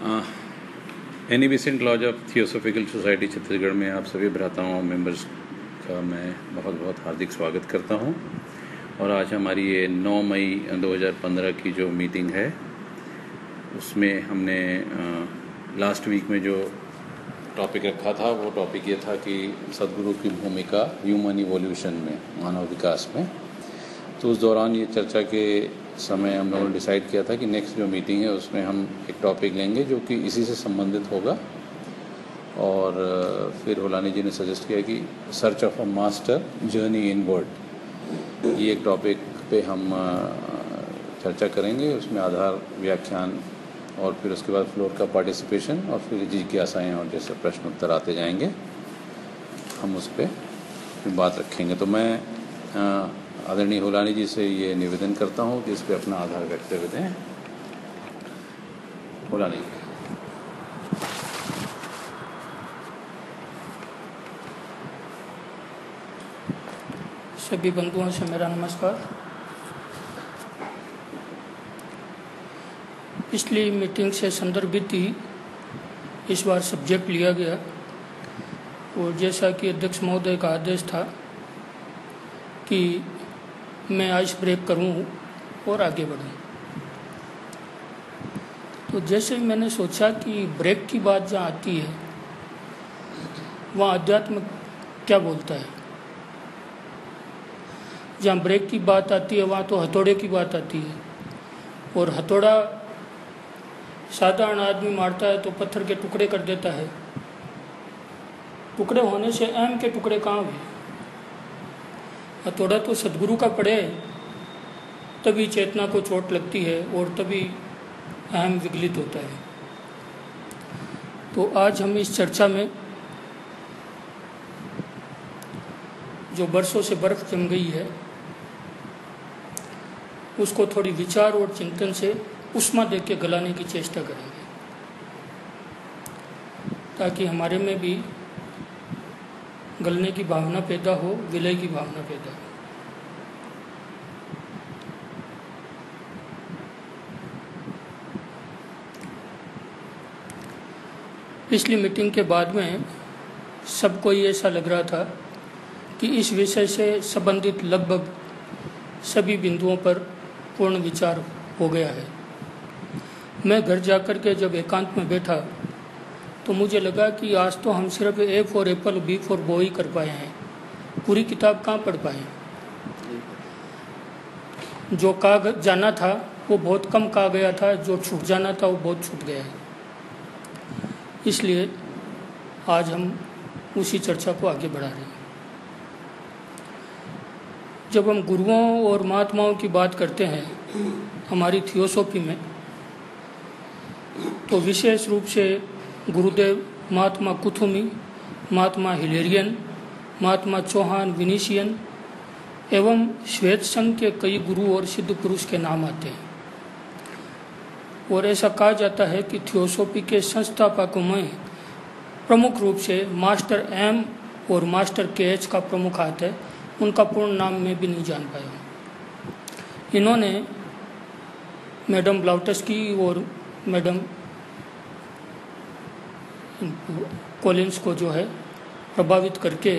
Any Besant lodge of theosophical society Chhattisgarh में आप सभी भ्राताओं और मेंबर्स का मैं बहुत बहुत हार्दिक स्वागत करता हूं। और आज हमारी ये 9 मई 2015 की जो मीटिंग है उसमें हमने लास्ट वीक में जो टॉपिक रखा था वो टॉपिक ये था कि सद्गुरु की भूमिका ह्यूमन इवोल्यूशन में, मानव विकास में। तो उस दौरान ये चर्चा के समय हम लोगों ने डिसाइड किया था कि नेक्स्ट जो मीटिंग है उसमें हम एक टॉपिक लेंगे जो कि इसी से संबंधित होगा। और फिर होलानी जी ने सजेस्ट किया कि search of a master journey inward, ये एक टॉपिक पे हम चर्चा करेंगे। उसमें आधार व्याख्यान और फिर उसके बाद फ्लोर का पार्टिसिपेशन और फिर जिज्ञासाएं और जैसे प्रश्न उत्तर आते जाएंगे, हम उस पर बात रखेंगे। तो मैं आदरणीय होलानी जी से ये निवेदन करता हूँ कि इस पर अपना आधार वक्तव्य दें। होलानी जी। सभी बंधुओं से मेरा नमस्कार। पिछली मीटिंग से संदर्भित ही इस बार सब्जेक्ट लिया गया और जैसा कि अध्यक्ष महोदय का आदेश था कि मैं आइस ब्रेक करूं और आगे बढ़ूं, तो जैसे ही मैंने सोचा कि ब्रेक की बात जहाँ आती है वहाँ अध्यात्म क्या बोलता है। जहाँ ब्रेक की बात आती है वहाँ तो हथौड़े की बात आती है, और हथौड़ा साधारण आदमी मारता है तो पत्थर के टुकड़े कर देता है। टुकड़े होने से अहम के टुकड़े कहाँ हुए। हथौड़ा तो सद्गुरु का पड़े तभी चेतना को चोट लगती है और तभी अहम विगलित होता है। तो आज हम इस चर्चा में जो बरसों से बर्फ जम गई है उसको थोड़ी विचार और चिंतन से उष्मा दे के गलाने की चेष्टा करेंगे, ताकि हमारे में भी गलने की भावना पैदा हो, विलय की भावना पैदा हो। पिछली मीटिंग के बाद में सबको ये ऐसा लग रहा था कि इस विषय से संबंधित लगभग सभी बिंदुओं पर पूर्ण विचार हो गया है। मैं घर जाकर के जब एकांत में बैठा तो मुझे लगा कि आज तो हम सिर्फ A for apple B for boy कर पाए हैं, पूरी किताब कहाँ पढ़ पाए। जो कहा जाना था वो बहुत कम कहा गया था, जो छूट जाना था वो बहुत छूट गया है। इसलिए आज हम उसी चर्चा को आगे बढ़ा रहे हैं। जब हम गुरुओं और महात्माओं की बात करते हैं हमारी थियोसॉफी में, तो विशेष रूप से गुरुदेव महात्मा कुथुमी, महात्मा हिलेरियन, महात्मा चौहान विनीशियन एवं श्वेत संघ के कई गुरु और सिद्ध पुरुष के नाम आते हैं। और ऐसा कहा जाता है कि थियोसॉफी के संस्थापकों में प्रमुख रूप से मास्टर एम और मास्टर KH का प्रमुख हाथ है। उनका पूर्ण नाम मैं भी नहीं जान पाया। इन्होंने मैडम ब्लाउटस्की और मैडम कॉलिंस को जो है प्रभावित करके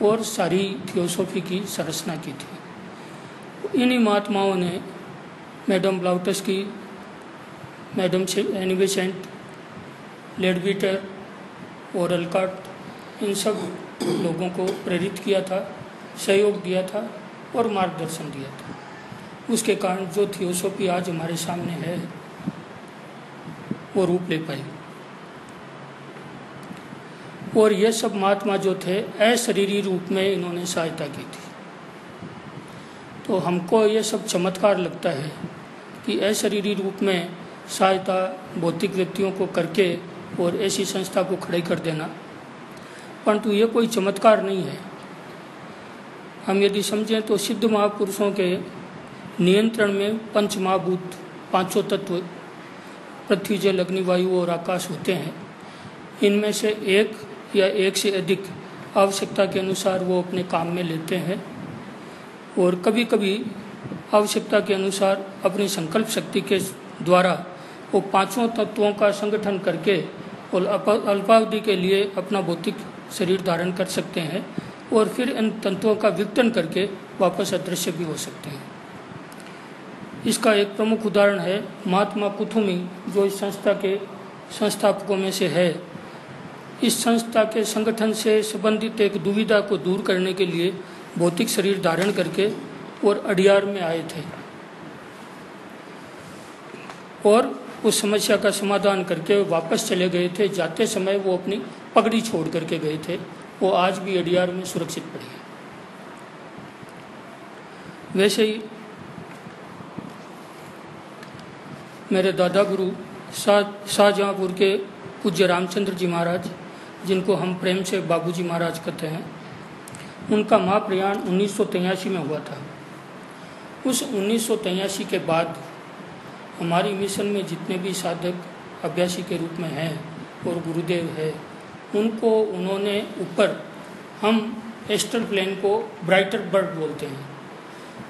और सारी थियोसॉफी की संरचना की थी। इन्हीं महात्माओं ने मैडम ब्लाउटस्की, मैडम एनी बेसेंट, लेडविटर और अल्काट, इन सब लोगों को प्रेरित किया था, सहयोग दिया था और मार्गदर्शन दिया था। उसके कारण जो थियोसॉफी आज हमारे सामने है वो रूप ले पाई। और ये सब महात्मा जो थे अशरीरी रूप में इन्होंने सहायता की थी। तो हमको ये सब चमत्कार लगता है कि अशरीरी रूप में सहायता भौतिक व्यक्तियों को करके और ऐसी संस्था को खड़ी कर देना, परंतु ये कोई चमत्कार नहीं है। हम यदि समझें तो सिद्ध महापुरुषों के नियंत्रण में पंच महाभूत, पांचों तत्व पृथ्वी, जल, अग्नि, वायु और आकाश होते हैं। इनमें से एक या एक से अधिक आवश्यकता के अनुसार वो अपने काम में लेते हैं और कभी कभी आवश्यकता के अनुसार अपनी संकल्प शक्ति के द्वारा वो पांचों तत्वों का संगठन करके और अल्पावधि के लिए अपना भौतिक शरीर धारण कर सकते हैं और फिर इन तत्वों का विघटन करके वापस अदृश्य भी हो सकते हैं। इसका एक प्रमुख उदाहरण है महात्मा कुथुमी, जो इस संस्था के संस्थापकों में से है। इस संस्था के संगठन से संबंधित एक दुविधा को दूर करने के लिए भौतिक शरीर धारण करके और अडियार में आए थे और उस समस्या का समाधान करके वापस चले गए थे। जाते समय वो अपनी पगड़ी छोड़ करके गए थे। वो आज भी अडियार में सुरक्षित पड़ी है। वैसे ही मेरे दादा गुरु शाहजहाँपुर के पूज्य रामचंद्र जी महाराज, जिनको हम प्रेम से बाबूजी महाराज कहते हैं, उनका महाप्रयाण 1983 में हुआ था। उस 1983 के बाद हमारी मिशन में जितने भी साधक अभ्यासी के रूप में हैं और गुरुदेव है, उनको उन्होंने ऊपर, हम एस्ट्रल प्लेन को ब्राइटर वर्ल्ड बोलते हैं,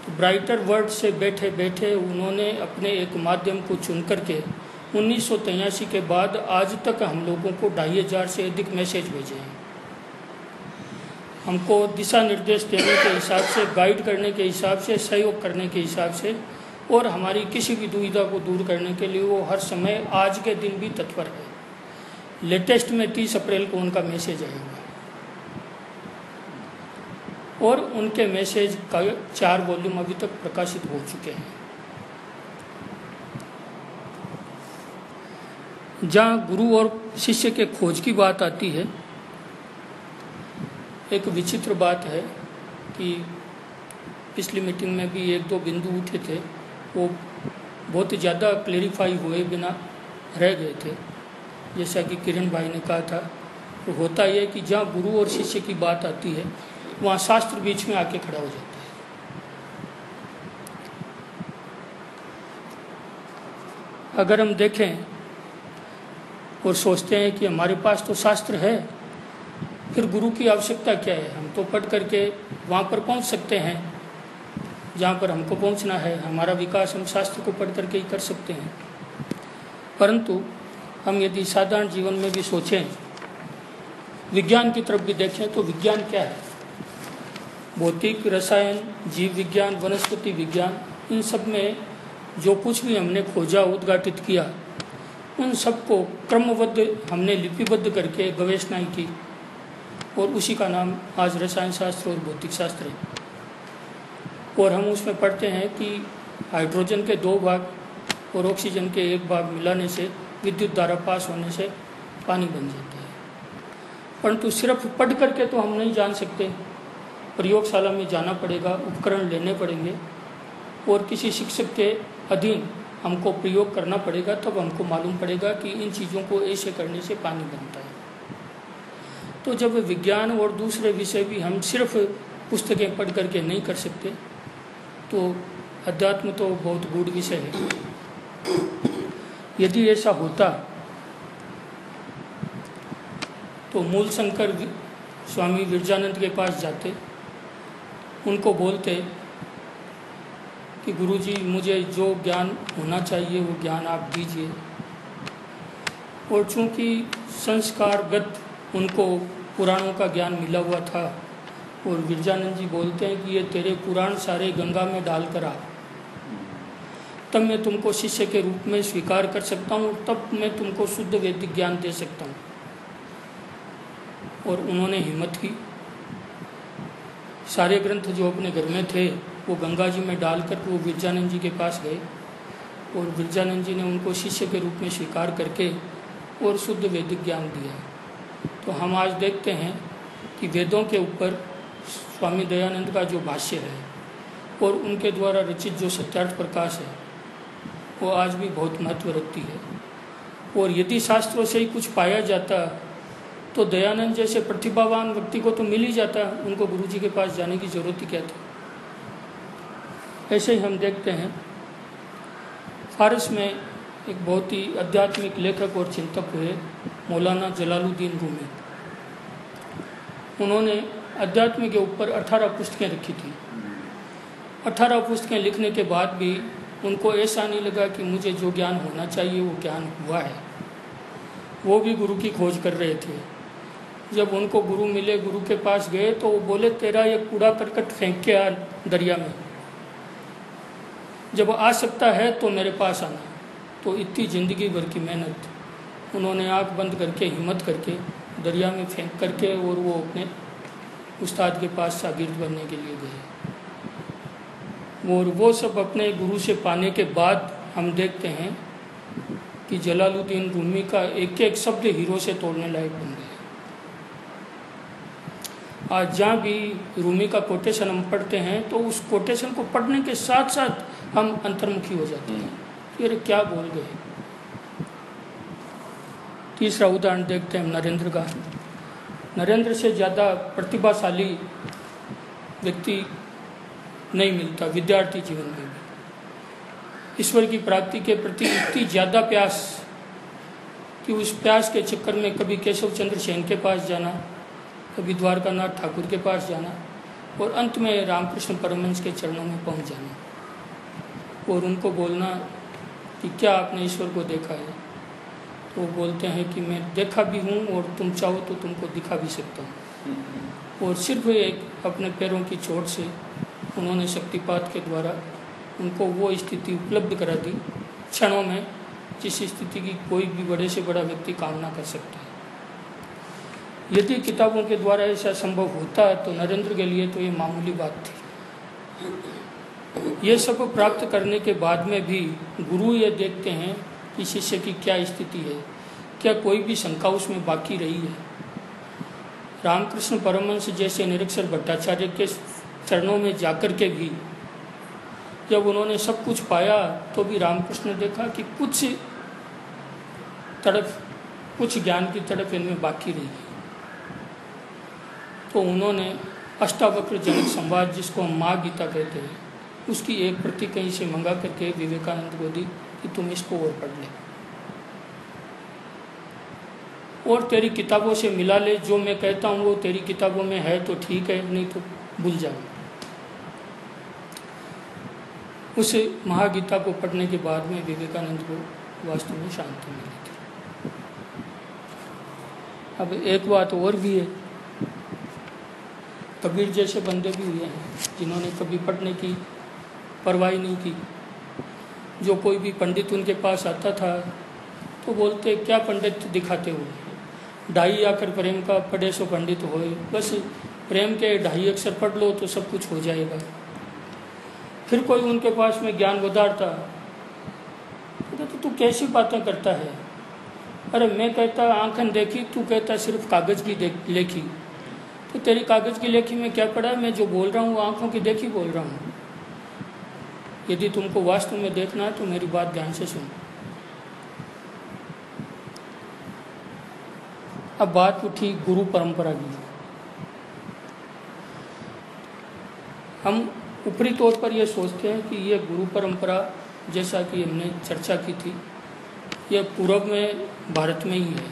तो ब्राइटर वर्ल्ड से बैठे बैठे उन्होंने अपने एक माध्यम को चुन करके 1983 के बाद आज तक हम लोगों को 2500 से अधिक मैसेज भेजे हैं। हमको दिशा निर्देश देने के हिसाब से, गाइड करने के हिसाब से, सहयोग करने के हिसाब से और हमारी किसी भी दुविधा को दूर करने के लिए वो हर समय आज के दिन भी तत्पर है। लेटेस्ट में 30 अप्रैल को उनका मैसेज आएगा और उनके मैसेज का 4 वॉल्यूम अभी तक प्रकाशित हो चुके हैं। जहाँ गुरु और शिष्य के खोज की बात आती है, एक विचित्र बात है कि पिछली मीटिंग में भी 1-2 बिंदु उठे थे, वो बहुत ज़्यादा क्लेरिफाई हुए बिना रह गए थे। जैसा कि किरण भाई ने कहा था, तो होता यह कि जहाँ गुरु और शिष्य की बात आती है वहाँ शास्त्र बीच में आके खड़ा हो जाता है। अगर हम देखें और सोचते हैं कि हमारे पास तो शास्त्र है, फिर गुरु की आवश्यकता क्या है? हम तो पढ़ करके वहाँ पर पहुँच सकते हैं जहाँ पर हमको पहुँचना है। हमारा विकास हम शास्त्र को पढ़ करके ही कर सकते हैं। परंतु हम यदि साधारण जीवन में भी सोचें, विज्ञान की तरफ भी देखें, तो विज्ञान क्या है? भौतिक, रसायन, जीव विज्ञान, वनस्पति विज्ञान, इन सब में जो कुछ भी हमने खोजा, उद्घाटित किया, उन सबको क्रमबद्ध हमने लिपिबद्ध करके गवेषणाएं की और उसी का नाम आज रसायन शास्त्र और भौतिक शास्त्र है। और हम उसमें पढ़ते हैं कि हाइड्रोजन के 2 भाग और ऑक्सीजन के 1 भाग मिलाने से विद्युत धारा पास होने से पानी बन जाता है। परंतु सिर्फ पढ़ करके तो हम नहीं जान सकते, प्रयोगशाला में जाना पड़ेगा, उपकरण लेने पड़ेंगे और किसी शिक्षक के अधीन हमको प्रयोग करना पड़ेगा, तब हमको मालूम पड़ेगा कि इन चीज़ों को ऐसे करने से पानी बनता है। तो जब विज्ञान और दूसरे विषय भी हम सिर्फ पुस्तकें पढ़ करके नहीं कर सकते, तो अध्यात्म तो बहुत गूढ़ विषय है। यदि ऐसा होता तो मूल शंकर स्वामी विरजानंद के पास जाते, उनको बोलते कि गुरुजी, मुझे जो ज्ञान होना चाहिए वो ज्ञान आप दीजिए। और चूँकि संस्कारगत उनको पुराणों का ज्ञान मिला हुआ था, और विरजानंद जी बोलते हैं कि ये तेरे पुराण सारे गंगा में डाल कर आ, तब मैं तुमको शिष्य के रूप में स्वीकार कर सकता हूँ, तब मैं तुमको शुद्ध वैदिक ज्ञान दे सकता हूँ। और उन्होंने हिम्मत की, सारे ग्रंथ जो अपने घर में थे वो गंगा जी में डालकर वो विरजानंद जी के पास गए और विरजानंद जी ने उनको शिष्य के रूप में स्वीकार करके और शुद्ध वैदिक ज्ञान दिया। तो हम आज देखते हैं कि वेदों के ऊपर स्वामी दयानंद का जो भाष्य है और उनके द्वारा रचित जो सत्यार्थ प्रकाश है, वो आज भी बहुत महत्व रखती है। और यदि शास्त्रों से ही कुछ पाया जाता तो दयानंद जैसे प्रतिभावान व्यक्ति को तो मिल ही जाता, उनको गुरुजी के पास जाने की जरूरत ही क्या थी। ऐसे ही हम देखते हैं फारस में एक बहुत ही आध्यात्मिक लेखक और चिंतक हुए मौलाना जलालुद्दीन रूमी। उन्होंने अध्यात्म के ऊपर 18 पुस्तकें लिखी थी। 18 पुस्तकें लिखने के बाद भी उनको ऐसा नहीं लगा कि मुझे जो ज्ञान होना चाहिए वो ज्ञान हुआ है। वो भी गुरु की खोज कर रहे थे। जब उनको गुरु मिले, गुरु के पास गए तो वो बोले तेरा ये कूड़ा करकट फेंक के आ दरिया में, जब आ सकता है तो मेरे पास आना। तो इतनी ज़िंदगी भर की मेहनत उन्होंने आँख बंद करके हिम्मत करके दरिया में फेंक करके और वो अपने उस्ताद के पास शागिर्द बनने के लिए गए। और वो सब अपने गुरु से पाने के बाद हम देखते हैं कि जलालुद्दीन रूमी का एक एक शब्द हीरो से तोड़ने लायक बन गए। आज जहाँ भी रूमी का कोटेशन हम पढ़ते हैं तो उस कोटेशन को पढ़ने के साथ साथ हम अंतर्मुखी हो जाते हैं, फिर क्या बोल गए। तीसरा उदाहरण देखते हैं नरेंद्र का। नरेंद्र से ज़्यादा प्रतिभाशाली व्यक्ति नहीं मिलता विद्यार्थी जीवन में भी। ईश्वर की प्राप्ति के प्रति इतनी ज़्यादा प्यास कि उस प्यास के चक्कर में कभी केशव चंद्र सेन के पास जाना, कभी द्वारकानाथ ठाकुर के पास जाना और अंत में रामकृष्ण परमहंस के चरणों में पहुंच जाना और उनको बोलना कि क्या आपने ईश्वर को देखा है। तो वो बोलते हैं कि मैं देखा भी हूँ और तुम चाहो तो तुमको दिखा भी सकता हूँ। और सिर्फ एक अपने पैरों की चोट से उन्होंने शक्तिपात के द्वारा उनको वो स्थिति उपलब्ध करा दी क्षणों में, जिस स्थिति की कोई भी बड़े से बड़ा व्यक्ति कामना कर सकता है। यदि किताबों के द्वारा ऐसा संभव होता तो नरेंद्र के लिए तो ये मामूली बात थी। ये सब प्राप्त करने के बाद में भी गुरु ये देखते हैं कि शिष्य की क्या स्थिति है, क्या कोई भी शंका उसमें बाकी रही है। रामकृष्ण परमहंस जैसे निरक्षर भट्टाचार्य के चरणों में जाकर के भी जब उन्होंने सब कुछ पाया तो भी रामकृष्ण ने देखा कि कुछ ज्ञान की तड़प इनमें बाकी रही है। तो उन्होंने अष्टावक्र जनक संवाद, जिसको हम माँ गीता कहते हैं, उसकी एक प्रति कहीं से मंगा करके विवेकानंद को दी कि तुम इसको और पढ़ ले और तेरी किताबों से मिला ले। जो मैं कहता हूँ वो तेरी किताबों में है तो ठीक है, नहीं तो भूल जाओ। उस महागीता को पढ़ने के बाद में विवेकानंद को वास्तव में शांति मिली थी। अब एक बात और भी है, कबीर जैसे बंदे भी हुए हैं जिन्होंने कभी पढ़ने की परवाह नहीं की। जो कोई भी पंडित उनके पास आता था तो बोलते क्या पंडित दिखाते हो, ढाई आकर प्रेम का पढ़े सो पंडित होए, बस प्रेम के 2.5 अक्षर पढ़ लो तो सब कुछ हो जाएगा। फिर कोई उनके पास में ज्ञान उधारता तो तू कैसी बातें करता है। अरे मैं कहता आंखें देखी, तू कहता सिर्फ कागज़ की लेखी। तो तेरी कागज़ की लेखी में क्या पड़ा है, मैं जो बोल रहा हूँ वो आंखों की देखी बोल रहा हूँ। यदि तुमको वास्तव में देखना है तो मेरी बात ध्यान से सुन। अब बात उठी गुरु परंपरा की। हम ऊपरी तौर पर यह सोचते हैं कि ये गुरु परंपरा, जैसा कि हमने चर्चा की थी, यह पूर्व में भारत में ही है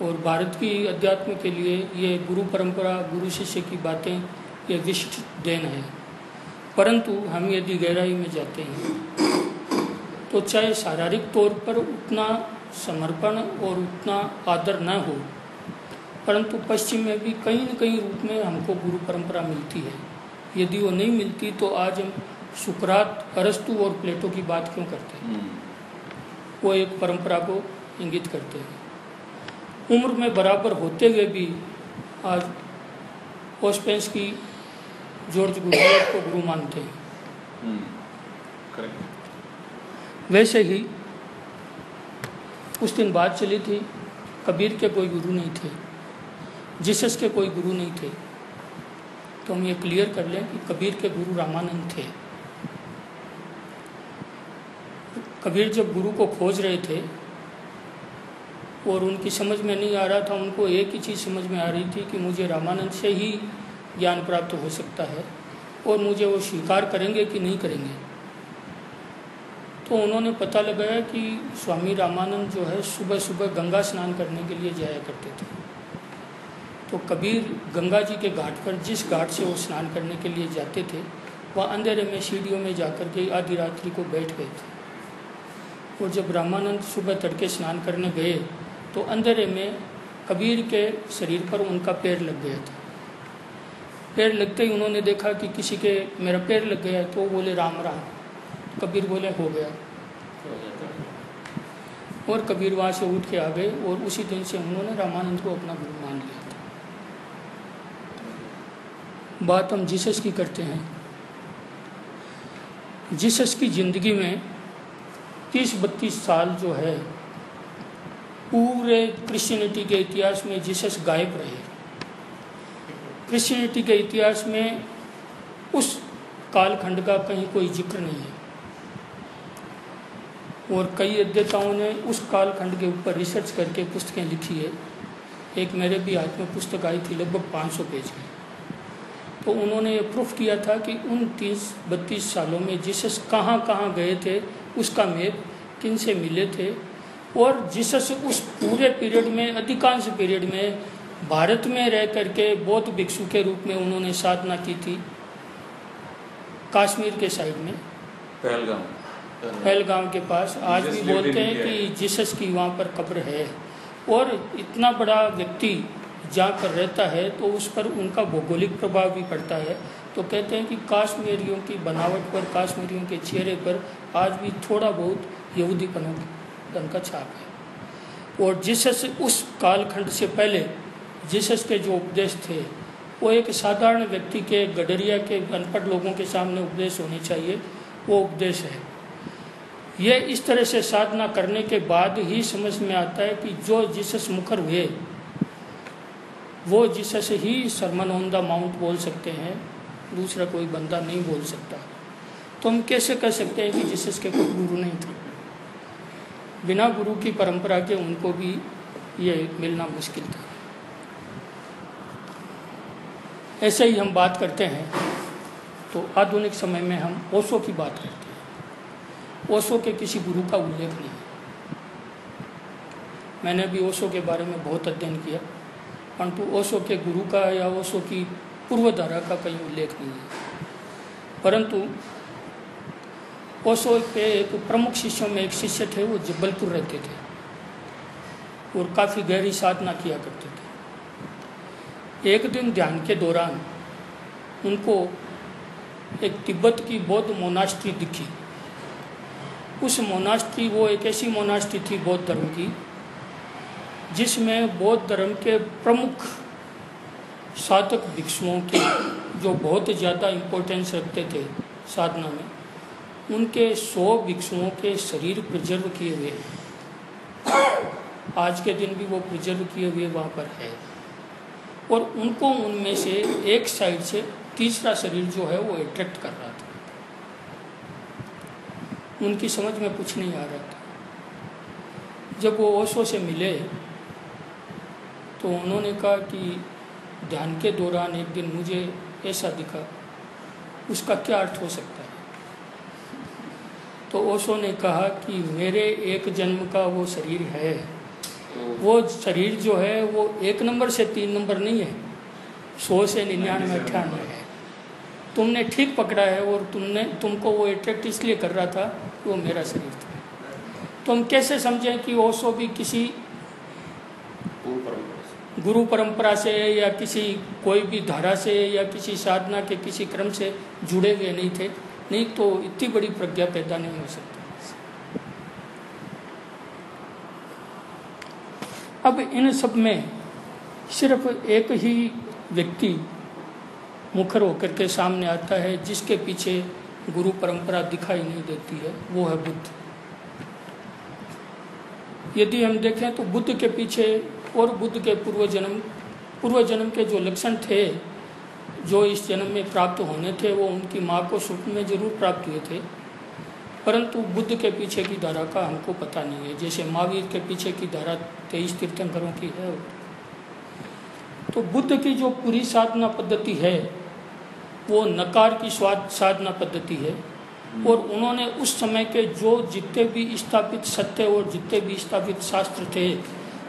और भारत की अध्यात्म के लिए ये गुरु परंपरा, गुरु शिष्य की बातें ये विशिष्ट देन है। परंतु हम यदि गहराई में जाते हैं तो चाहे शारीरिक तौर पर उतना समर्पण और उतना आदर न हो, परंतु पश्चिम में भी कहीं न कहीं रूप में हमको गुरु परंपरा मिलती है। यदि वो नहीं मिलती तो आज हम सुकरात, अरस्तु और प्लेटो की बात क्यों करते हैं। वो एक परंपरा को इंगित करते हैं। उम्र में बराबर होते हुए भी आज ओस्पेंस की जॉर्ज गुरुदेव को गुरु मानते हैं। वैसे ही उस दिन बात चली थी, कबीर के कोई गुरु नहीं थे, जीसस के कोई गुरु नहीं थे। तो हम ये क्लियर कर लें कि कबीर के गुरु रामानंद थे। कबीर जब गुरु को खोज रहे थे और उनकी समझ में नहीं आ रहा था, उनको एक ही चीज़ समझ में आ रही थी कि मुझे रामानंद से ही ज्ञान प्राप्त हो सकता है और मुझे वो स्वीकार करेंगे कि नहीं करेंगे। तो उन्होंने पता लगाया कि स्वामी रामानंद जो है सुबह सुबह गंगा स्नान करने के लिए जाया करते थे। तो कबीर गंगा जी के घाट पर जिस घाट से वो स्नान करने के लिए जाते थे वह अंधेरे में सीढ़ियों में जाकर के आधी रात्रि को बैठ गए थे। और जब रामानंद सुबह तड़के स्नान करने गए तो अंधेरे में कबीर के शरीर पर उनका पैर लग गया था। पैर लगते ही उन्होंने देखा कि किसी के मेरा पैर लग गया, तो बोले राम राम। कबीर बोले हो गया। और कबीर वहाँ से उठ के आ गए और उसी दिन से उन्होंने रामानंद को अपना गुरु मान लिया था। बात हम जीसस की करते हैं। जीसस की ज़िंदगी में 30-32 साल जो है पूरे क्रिश्चियनिटी के इतिहास में जीसस गायब रहे। क्रिश्चियनिटी के इतिहास में उस कालखंड का कहीं कोई जिक्र नहीं है और कई अध्येताओं ने उस कालखंड के ऊपर रिसर्च करके पुस्तकें लिखी है। एक मेरे भी हाथ में पुस्तक आई थी, लगभग 500 पेज की। तो उन्होंने ये प्रूफ किया था कि उन 30-32 सालों में जीसस कहाँ कहाँ गए थे, उसका मैप, किन से मिले थे। और जीसस उस पूरे पीरियड में, अधिकांश पीरियड में भारत में रह करके बौद्ध भिक्षु के रूप में उन्होंने साधना की थी। कश्मीर के साइड में पहलगाम के पास आज भी बोलते हैं कि जीसस की वहाँ पर कब्र है। और इतना बड़ा व्यक्ति जहाँ पर रहता है तो उस पर उनका भौगोलिक प्रभाव भी पड़ता है। तो कहते हैं कि काश्मीरियों की बनावट पर, काश्मीरियों के चेहरे पर आज भी थोड़ा बहुत यहूदीपन का छाप है। और जीसस उस कालखंड से पहले जीसस के जो उपदेश थे वो एक साधारण व्यक्ति के, गडरिया के, अनपढ़ लोगों के सामने उपदेश होने चाहिए, वो उपदेश है। ये इस तरह से साधना करने के बाद ही समझ में आता है कि जो जीसस मुखर हुए वो जीसस ही सरमन ऑन द माउंट बोल सकते हैं, दूसरा कोई बंदा नहीं बोल सकता। तो हम कैसे कह सकते हैं कि जीसस के कोई गुरु नहीं थे? बिना गुरु की परंपरा के उनको भी ये मिलना मुश्किल था। ऐसे ही हम बात करते हैं तो आधुनिक समय में हम ओशो की बात करते हैं। ओशो के किसी गुरु का उल्लेख नहीं है। मैंने भी ओशो के बारे में बहुत अध्ययन किया, परंतु ओशो के गुरु का या ओशो की पूर्वधारा का कहीं उल्लेख नहीं है। परंतु ओशो के एक प्रमुख शिष्यों में एक शिष्य थे, वो जबलपुर रहते थे और काफ़ी गहरी साधना किया करते थे। एक दिन ध्यान के दौरान उनको एक तिब्बत की बौद्ध मोनास्ट्री दिखी। उस मोनास्ट्री, वो एक ऐसी मोनास्ट्री थी बौद्ध धर्म की जिसमें बौद्ध धर्म के प्रमुख साधक भिक्षुओं के, जो बहुत ज़्यादा इम्पोर्टेंस रखते थे साधना में, उनके 100 भिक्षुओं के शरीर प्रिजर्व किए हुए हैं। आज के दिन भी वो प्रिजर्व किए हुए वहाँ पर है। और उनको उनमें से एक साइड से तीसरा शरीर जो है वो अट्रैक्ट कर रहा था। उनकी समझ में कुछ नहीं आ रहा था। जब वो ओशो से मिले तो उन्होंने कहा कि ध्यान के दौरान एक दिन मुझे ऐसा दिखा, उसका क्या अर्थ हो सकता है? तो ओशो ने कहा कि मेरे एक जन्म का वो शरीर है, वो शरीर जो है वो 1 नंबर से 3 नंबर नहीं है, 100 से 99, 98 है। तुमने ठीक पकड़ा है और तुमको वो अट्रैक्ट इसलिए कर रहा था कि वो मेरा शरीर था। तो हम कैसे समझें कि ओशो भी किसी गुरु परंपरा से या किसी कोई भी धारा से या किसी साधना के किसी क्रम से जुड़े हुए नहीं थे? नहीं तो इतनी बड़ी प्रज्ञा पैदा नहीं हो सकती। अब इन सब में सिर्फ एक ही व्यक्ति मुखर होकर के सामने आता है जिसके पीछे गुरु परंपरा दिखाई नहीं देती है, वो है बुद्ध। यदि हम देखें तो बुद्ध के पीछे और बुद्ध के पूर्व जन्म के जो लक्षण थे जो इस जन्म में प्राप्त होने थे वो उनकी माँ को स्वप्न में जरूर प्राप्त हुए थे, परंतु बुद्ध के पीछे की धारा का हमको पता नहीं है। जैसे महावीर के पीछे की धारा 23 तीर्थंकरों की है। तो बुद्ध की जो पूरी साधना पद्धति है वो नकार की साधना पद्धति है। और उन्होंने उस समय के जो जितने भी स्थापित सत्य और जितने भी स्थापित शास्त्र थे,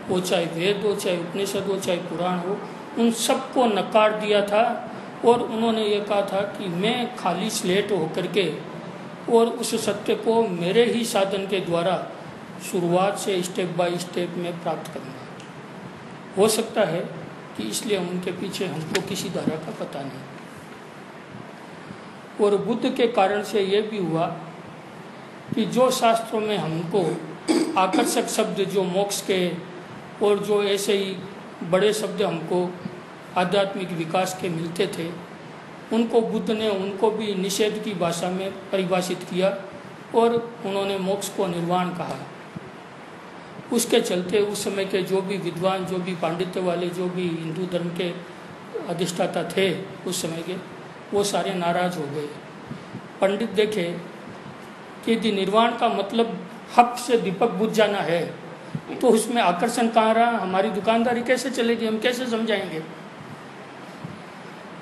वो चाहे वेद हो, चाहे उपनिषद हो, चाहे पुराण हो, उन सबको नकार दिया था और उन्होंने ये कहा था कि मैं खाली स्लेट होकर के और उस सत्य को मेरे ही साधन के द्वारा शुरुआत से स्टेप बाय स्टेप में प्राप्त करना। हो सकता है कि इसलिए उनके पीछे हमको किसी धारा का पता नहीं। और बुद्ध के कारण से ये भी हुआ कि जो शास्त्रों में हमको आकर्षक शब्द जो मोक्ष के और जो ऐसे ही बड़े शब्द हमको आध्यात्मिक विकास के मिलते थे, उनको बुद्ध ने उनको भी निषेध की भाषा में परिभाषित किया और उन्होंने मोक्ष को निर्वाण कहा। उसके चलते उस समय के जो भी विद्वान, जो भी पांडित्य वाले, जो भी हिंदू धर्म के अधिष्ठाता थे उस समय के, वो सारे नाराज हो गए। पंडित देखे कि यदि निर्वाण का मतलब हक से दीपक बुझ जाना है तो उसमें आकर्षण कहाँ रहा, हमारी दुकानदारी कैसे चलेगी, हम कैसे समझाएंगे।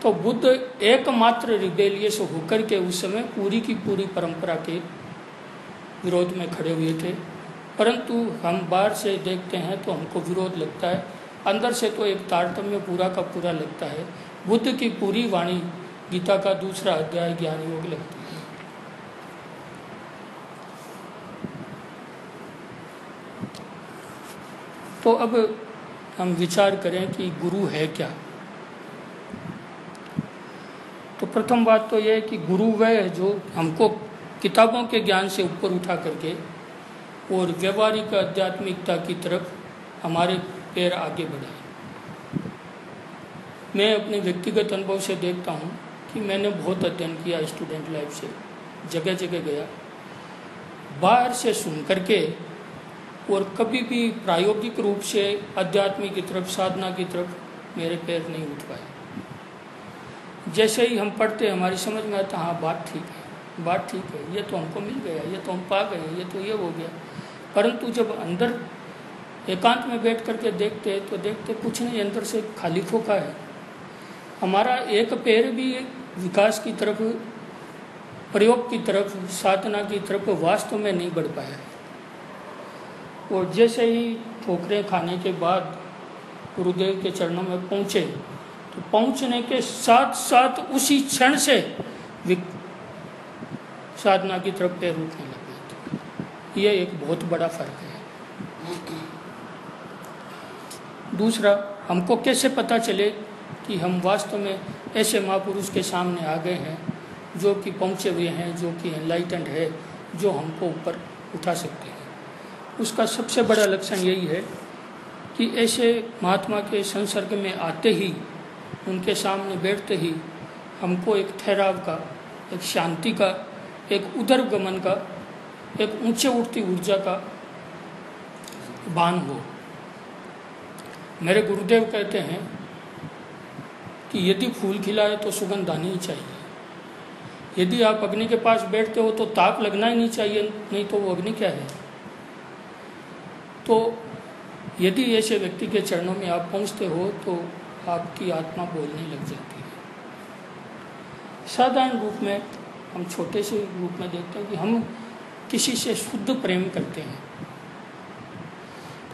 तो बुद्ध एकमात्र रिबेलियस होकर के उस समय पूरी की पूरी परंपरा के विरोध में खड़े हुए थे। परंतु हम बाहर से देखते हैं तो हमको विरोध लगता है, अंदर से तो एक तारतम्य पूरा का पूरा लगता है। बुद्ध की पूरी वाणी गीता का दूसरा अध्याय ज्ञान योग लगती है। तो अब हम विचार करें कि गुरु है क्या। तो प्रथम बात तो यह है कि गुरु वह है जो हमको किताबों के ज्ञान से ऊपर उठा करके और व्यवहारिक आध्यात्मिकता की तरफ हमारे पैर आगे बढ़ाए। मैं अपने व्यक्तिगत अनुभव से देखता हूँ कि मैंने बहुत अध्ययन किया स्टूडेंट लाइफ से, जगह जगह गया, बाहर से सुन करके, और कभी भी प्रायोगिक रूप से अध्यात्म की तरफ, साधना की तरफ मेरे पैर नहीं उठ पाए। जैसे ही हम पढ़ते हमारी समझ में आता, हाँ बात ठीक है, बात ठीक है, ये तो हमको मिल गया, ये तो हम पा गए, ये तो ये हो गया। परंतु जब अंदर एकांत में बैठ करके देखते तो देखते कुछ नहीं, अंदर से खाली खोखा है। हमारा एक पैर भी विकास की तरफ, प्रयोग की तरफ, साधना की तरफ वास्तव में नहीं बढ़ पाया है। और जैसे ही ठोकरें खाने के बाद गुरुदेव के चरणों में पहुँचे तो पहुँचने के साथ साथ उसी क्षण से साधना की तरफ पैर उठने लगे। ये एक बहुत बड़ा फर्क है। दूसरा, हमको कैसे पता चले कि हम वास्तव में ऐसे महापुरुष के सामने आ गए हैं जो कि पहुँचे हुए हैं, जो कि एनलाइटेंड है, जो हमको ऊपर उठा सकते हैं। उसका सबसे बड़ा लक्षण यही है कि ऐसे महात्मा के संसर्ग में आते ही, उनके सामने बैठते ही हमको एक ठहराव का, एक शांति का, एक उदरगमन का, एक ऊंचे उठती ऊर्जा का भान हो। मेरे गुरुदेव कहते हैं कि यदि फूल खिलाए तो सुगंध आनी ही चाहिए। यदि आप अग्नि के पास बैठते हो तो ताप लगना ही नहीं चाहिए, नहीं तो वो अग्नि क्या है। तो यदि ऐसे व्यक्ति के चरणों में आप पहुंचते हो तो आपकी आत्मा बोलने लग जाती है। साधारण रूप में हम छोटे से रूप में देखते हैं कि हम किसी से शुद्ध प्रेम करते हैं।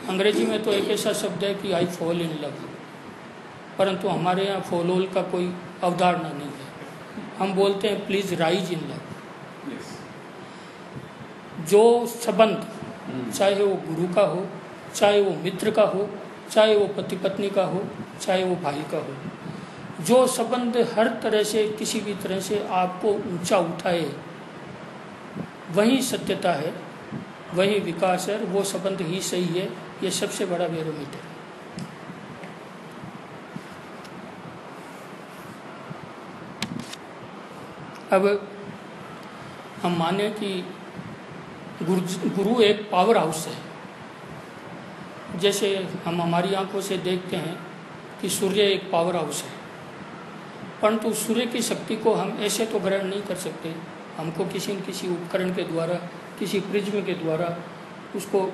अंग्रेजी में तो एक ऐसा शब्द है कि आई फॉल इन लव, परंतु हमारे यहाँ फॉलोल का कोई अवधारणा नहीं है। हम बोलते हैं प्लीज राइज इन लव। जो संबंध, चाहे वो गुरु का हो, चाहे वो मित्र का हो, चाहे वो पति पत्नी का हो, चाहे वो भाई का हो, जो संबंध हर तरह से किसी भी तरह से आपको ऊंचा उठाए, वही सत्यता है, वही विकास है, वो संबंध ही सही है। ये सबसे बड़ा बैरोमीटर है। अब हम माने कि गुरु एक पावर हाउस है। जैसे हम हमारी आंखों से देखते हैं कि सूर्य एक पावर हाउस है, परंतु सूर्य की शक्ति को हम ऐसे तो ग्रहण नहीं कर सकते। हमको किसी न किसी उपकरण के द्वारा, किसी प्रिज्म के द्वारा उसको,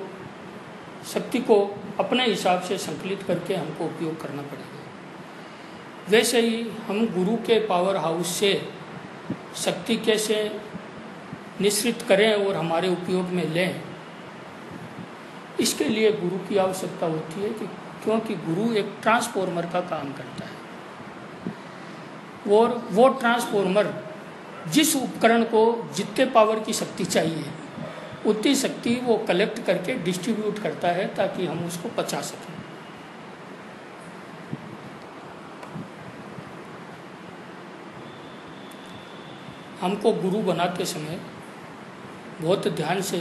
शक्ति को अपने हिसाब से संकलित करके हमको उपयोग करना पड़ेगा। वैसे ही हम गुरु के पावर हाउस से शक्ति कैसे निश्चित करें और हमारे उपयोग में लें, इसके लिए गुरु की आवश्यकता होती है कि क्योंकि गुरु एक ट्रांसफॉर्मर का काम करता है। और वो ट्रांसफॉर्मर जिस उपकरण को जितने पावर की शक्ति चाहिए उतनी शक्ति वो कलेक्ट करके डिस्ट्रीब्यूट करता है ताकि हम उसको पचा सकें। हमको गुरु बनाते समय बहुत ध्यान से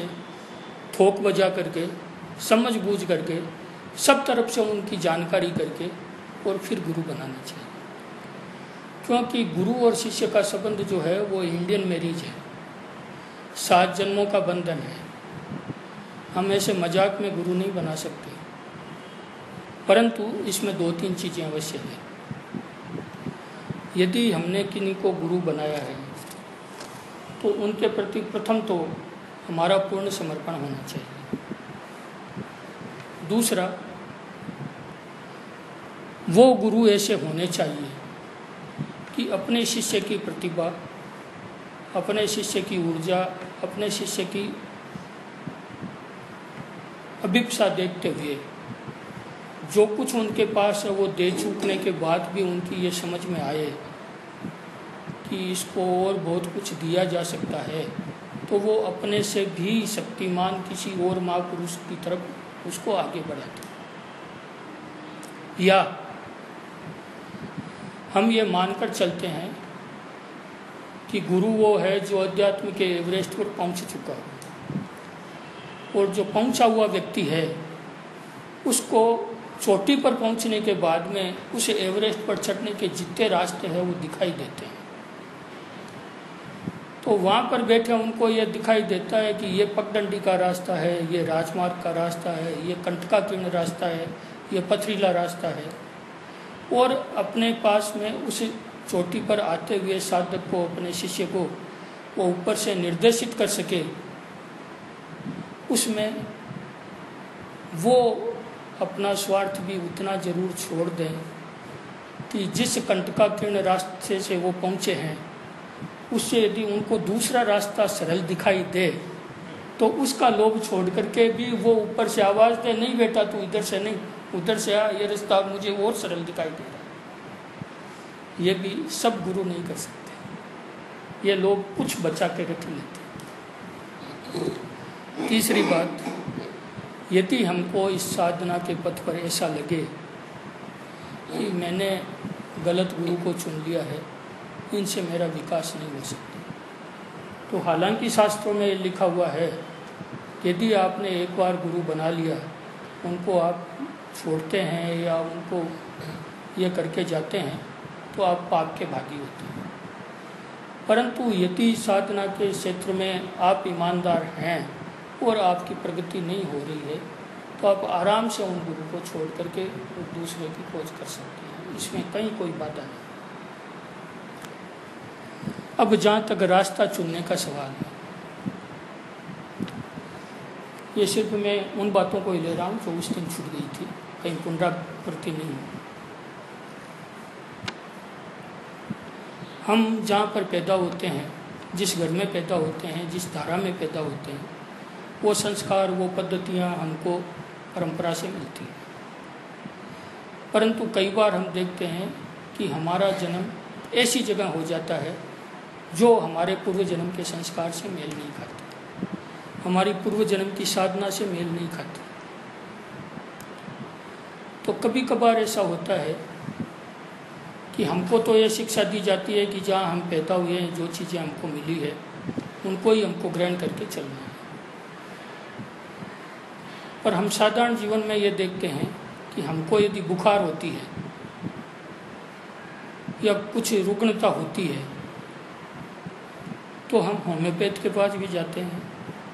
थोक बजा करके समझ बूझ करके सब तरफ से उनकी जानकारी करके और फिर गुरु बनाना चाहिए, क्योंकि गुरु और शिष्य का संबंध जो है वो इंडियन मैरिज है, 7 जन्मों का बंधन है। हम ऐसे मजाक में गुरु नहीं बना सकते, परंतु इसमें 2-3 चीज़ें अवश्य हैं। यदि हमने किन्हीं को गुरु बनाया है तो उनके प्रति प्रथम तो हमारा पूर्ण समर्पण होना चाहिए। दूसरा, वो गुरु ऐसे होने चाहिए कि अपने शिष्य की प्रतिभा, अपने शिष्य की ऊर्जा, अपने शिष्य की अभिप्सा देखते हुए जो कुछ उनके पास है वो दे चूकने के बाद भी उनकी ये समझ में आए कि इसको और बहुत कुछ दिया जा सकता है, तो वो अपने से भी शक्तिमान किसी और महापुरुष की तरफ उसको आगे बढ़ाते। या हम ये मानकर चलते हैं कि गुरु वो है जो अध्यात्म के एवरेस्ट पर पहुंच चुका है, और जो पहुंचा हुआ व्यक्ति है उसको चोटी पर पहुंचने के बाद में उस एवरेस्ट पर चढ़ने के जितने रास्ते हैं वो दिखाई देते हैं। तो वहाँ पर बैठे उनको ये दिखाई देता है कि ये पगडंडी का रास्ता है, ये राजमार्ग का रास्ता है, ये कंटकाकीर्ण रास्ता है, ये पथरीला रास्ता है, और अपने पास में उस चोटी पर आते हुए साधक को, अपने शिष्य को वो ऊपर से निर्देशित कर सके, उसमें वो अपना स्वार्थ भी उतना जरूर छोड़ दें कि जिस कंटकाकीर्ण रास्ते से वो पहुँचे हैं उससे यदि उनको दूसरा रास्ता सरल दिखाई दे तो उसका लोभ छोड़ करके भी वो ऊपर से आवाज़ दे, नहीं बेटा तू इधर से नहीं उधर से आ, ये रास्ता मुझे और सरल दिखाई दे रहा है। ये भी सब गुरु नहीं कर सकते, ये लोग कुछ बचा के रख लेते। तीसरी बात, यदि हमको इस साधना के पथ पर ऐसा लगे कि मैंने गलत गुरु को चुन लिया है, इनसे मेरा विकास नहीं हो सकता, तो हालांकि शास्त्रों में लिखा हुआ है यदि आपने एक बार गुरु बना लिया, उनको आप छोड़ते हैं या उनको ये करके जाते हैं तो आप पाप के भागी होते हैं। परंतु यदि साधना के क्षेत्र में आप ईमानदार हैं और आपकी प्रगति नहीं हो रही है तो आप आराम से उन गुरु को छोड़ करके दूसरे की खोज कर सकते हैं, इसमें कहीं कोई बाधा नहीं। अब जहाँ तक रास्ता चुनने का सवाल है, ये सिर्फ मैं उन बातों को ही ले रहा हूँ जो उस दिन छूट गई थी, कहीं पुनरावृत्ति नहीं हुई। हम जहाँ पर पैदा होते हैं, जिस घर में पैदा होते हैं, जिस धारा में पैदा होते हैं, वो संस्कार, वो पद्धतियाँ हमको परंपरा से मिलती हैं। परंतु कई बार हम देखते हैं कि हमारा जन्म ऐसी जगह हो जाता है जो हमारे पूर्व जन्म के संस्कार से मेल नहीं खाती, हमारी पूर्व जन्म की साधना से मेल नहीं खाती। तो कभी कभार ऐसा होता है कि हमको तो ये शिक्षा दी जाती है कि जहाँ हम पैदा हुए हैं, जो चीज़ें हमको मिली है उनको ही हमको ग्रहण करके चलना है। पर हम साधारण जीवन में ये देखते हैं कि हमको यदि बुखार होती है या कुछ रुग्णता होती है तो हम होम्योपैथ के पास भी जाते हैं,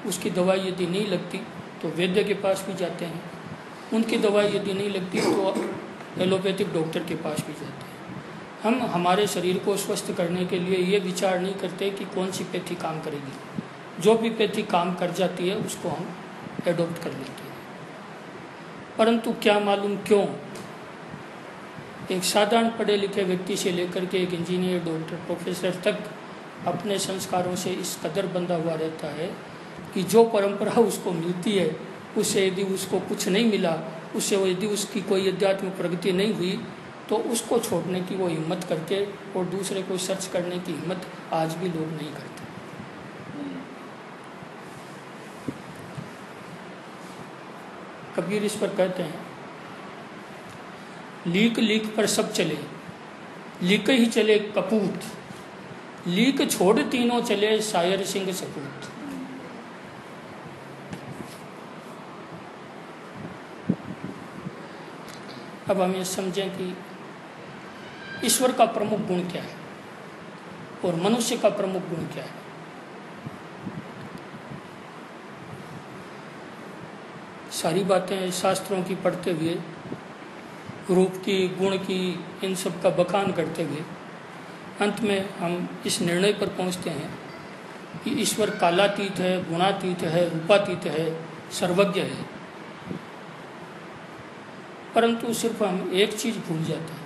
उसकी दवाई यदि नहीं लगती तो वैद्य के पास भी जाते हैं, उनकी दवाई यदि नहीं लगती तो एलोपैथिक डॉक्टर के पास भी जाते हैं। हम हमारे शरीर को स्वस्थ करने के लिए ये विचार नहीं करते कि कौन सी पैथी काम करेगी, जो भी पैथी काम कर जाती है उसको हम एडॉप्ट कर लेते हैं। परंतु क्या मालूम क्यों एक साधारण पढ़े लिखे व्यक्ति से लेकर के एक इंजीनियर, डॉक्टर, प्रोफेसर तक अपने संस्कारों से इस कदर बंधा हुआ रहता है कि जो परंपरा उसको मिलती है उससे यदि उसको कुछ नहीं मिला, उससे यदि उसकी कोई अध्यात्म प्रगति नहीं हुई तो उसको छोड़ने की वो हिम्मत करके और दूसरे को सर्च करने की हिम्मत आज भी लोग नहीं करते। कबीर इस पर कहते हैं, लीक लीक पर सब चले, लीक ही चले कपूत, लीक छोड़ तीनों चले शायर सिंह सपूत। अब हम ये समझें कि ईश्वर का प्रमुख गुण क्या है और मनुष्य का प्रमुख गुण क्या है। सारी बातें शास्त्रों की पढ़ते हुए, रूप की, गुण की, इन सब का बखान करते हुए अंत में हम इस निर्णय पर पहुंचते हैं कि ईश्वर कालातीत है, गुणातीत है, रूपातीत है, सर्वज्ञ है। परंतु सिर्फ हम एक चीज भूल जाते हैं,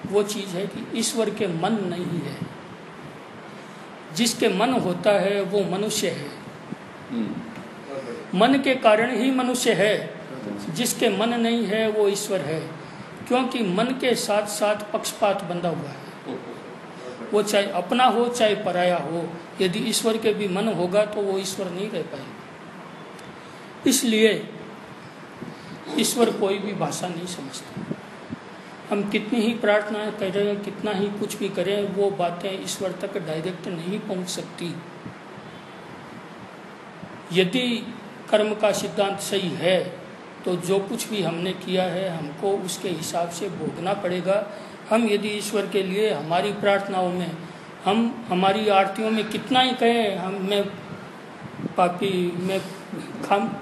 वो चीज है कि ईश्वर के मन नहीं है। जिसके मन होता है वो मनुष्य है, मन के कारण ही मनुष्य है। जिसके मन नहीं है वो ईश्वर है, क्योंकि मन के साथ साथ पक्षपात बंधा हुआ है। वो चाहे अपना हो चाहे पराया हो, यदि ईश्वर के भी मन होगा तो वो ईश्वर नहीं रह पाएगा। इसलिए ईश्वर कोई भी भाषा नहीं समझता। हम कितनी ही प्रार्थनाएं करें, कितना ही कुछ भी करें, वो बातें ईश्वर तक डायरेक्ट नहीं पहुंच सकती। यदि कर्म का सिद्धांत सही है तो जो कुछ भी हमने किया है हमको उसके हिसाब से भोगना पड़ेगा। हम यदि ईश्वर के लिए हमारी प्रार्थनाओं में, हम हमारी आरतियों में कितना ही कहें, हम मैं पापी, मैं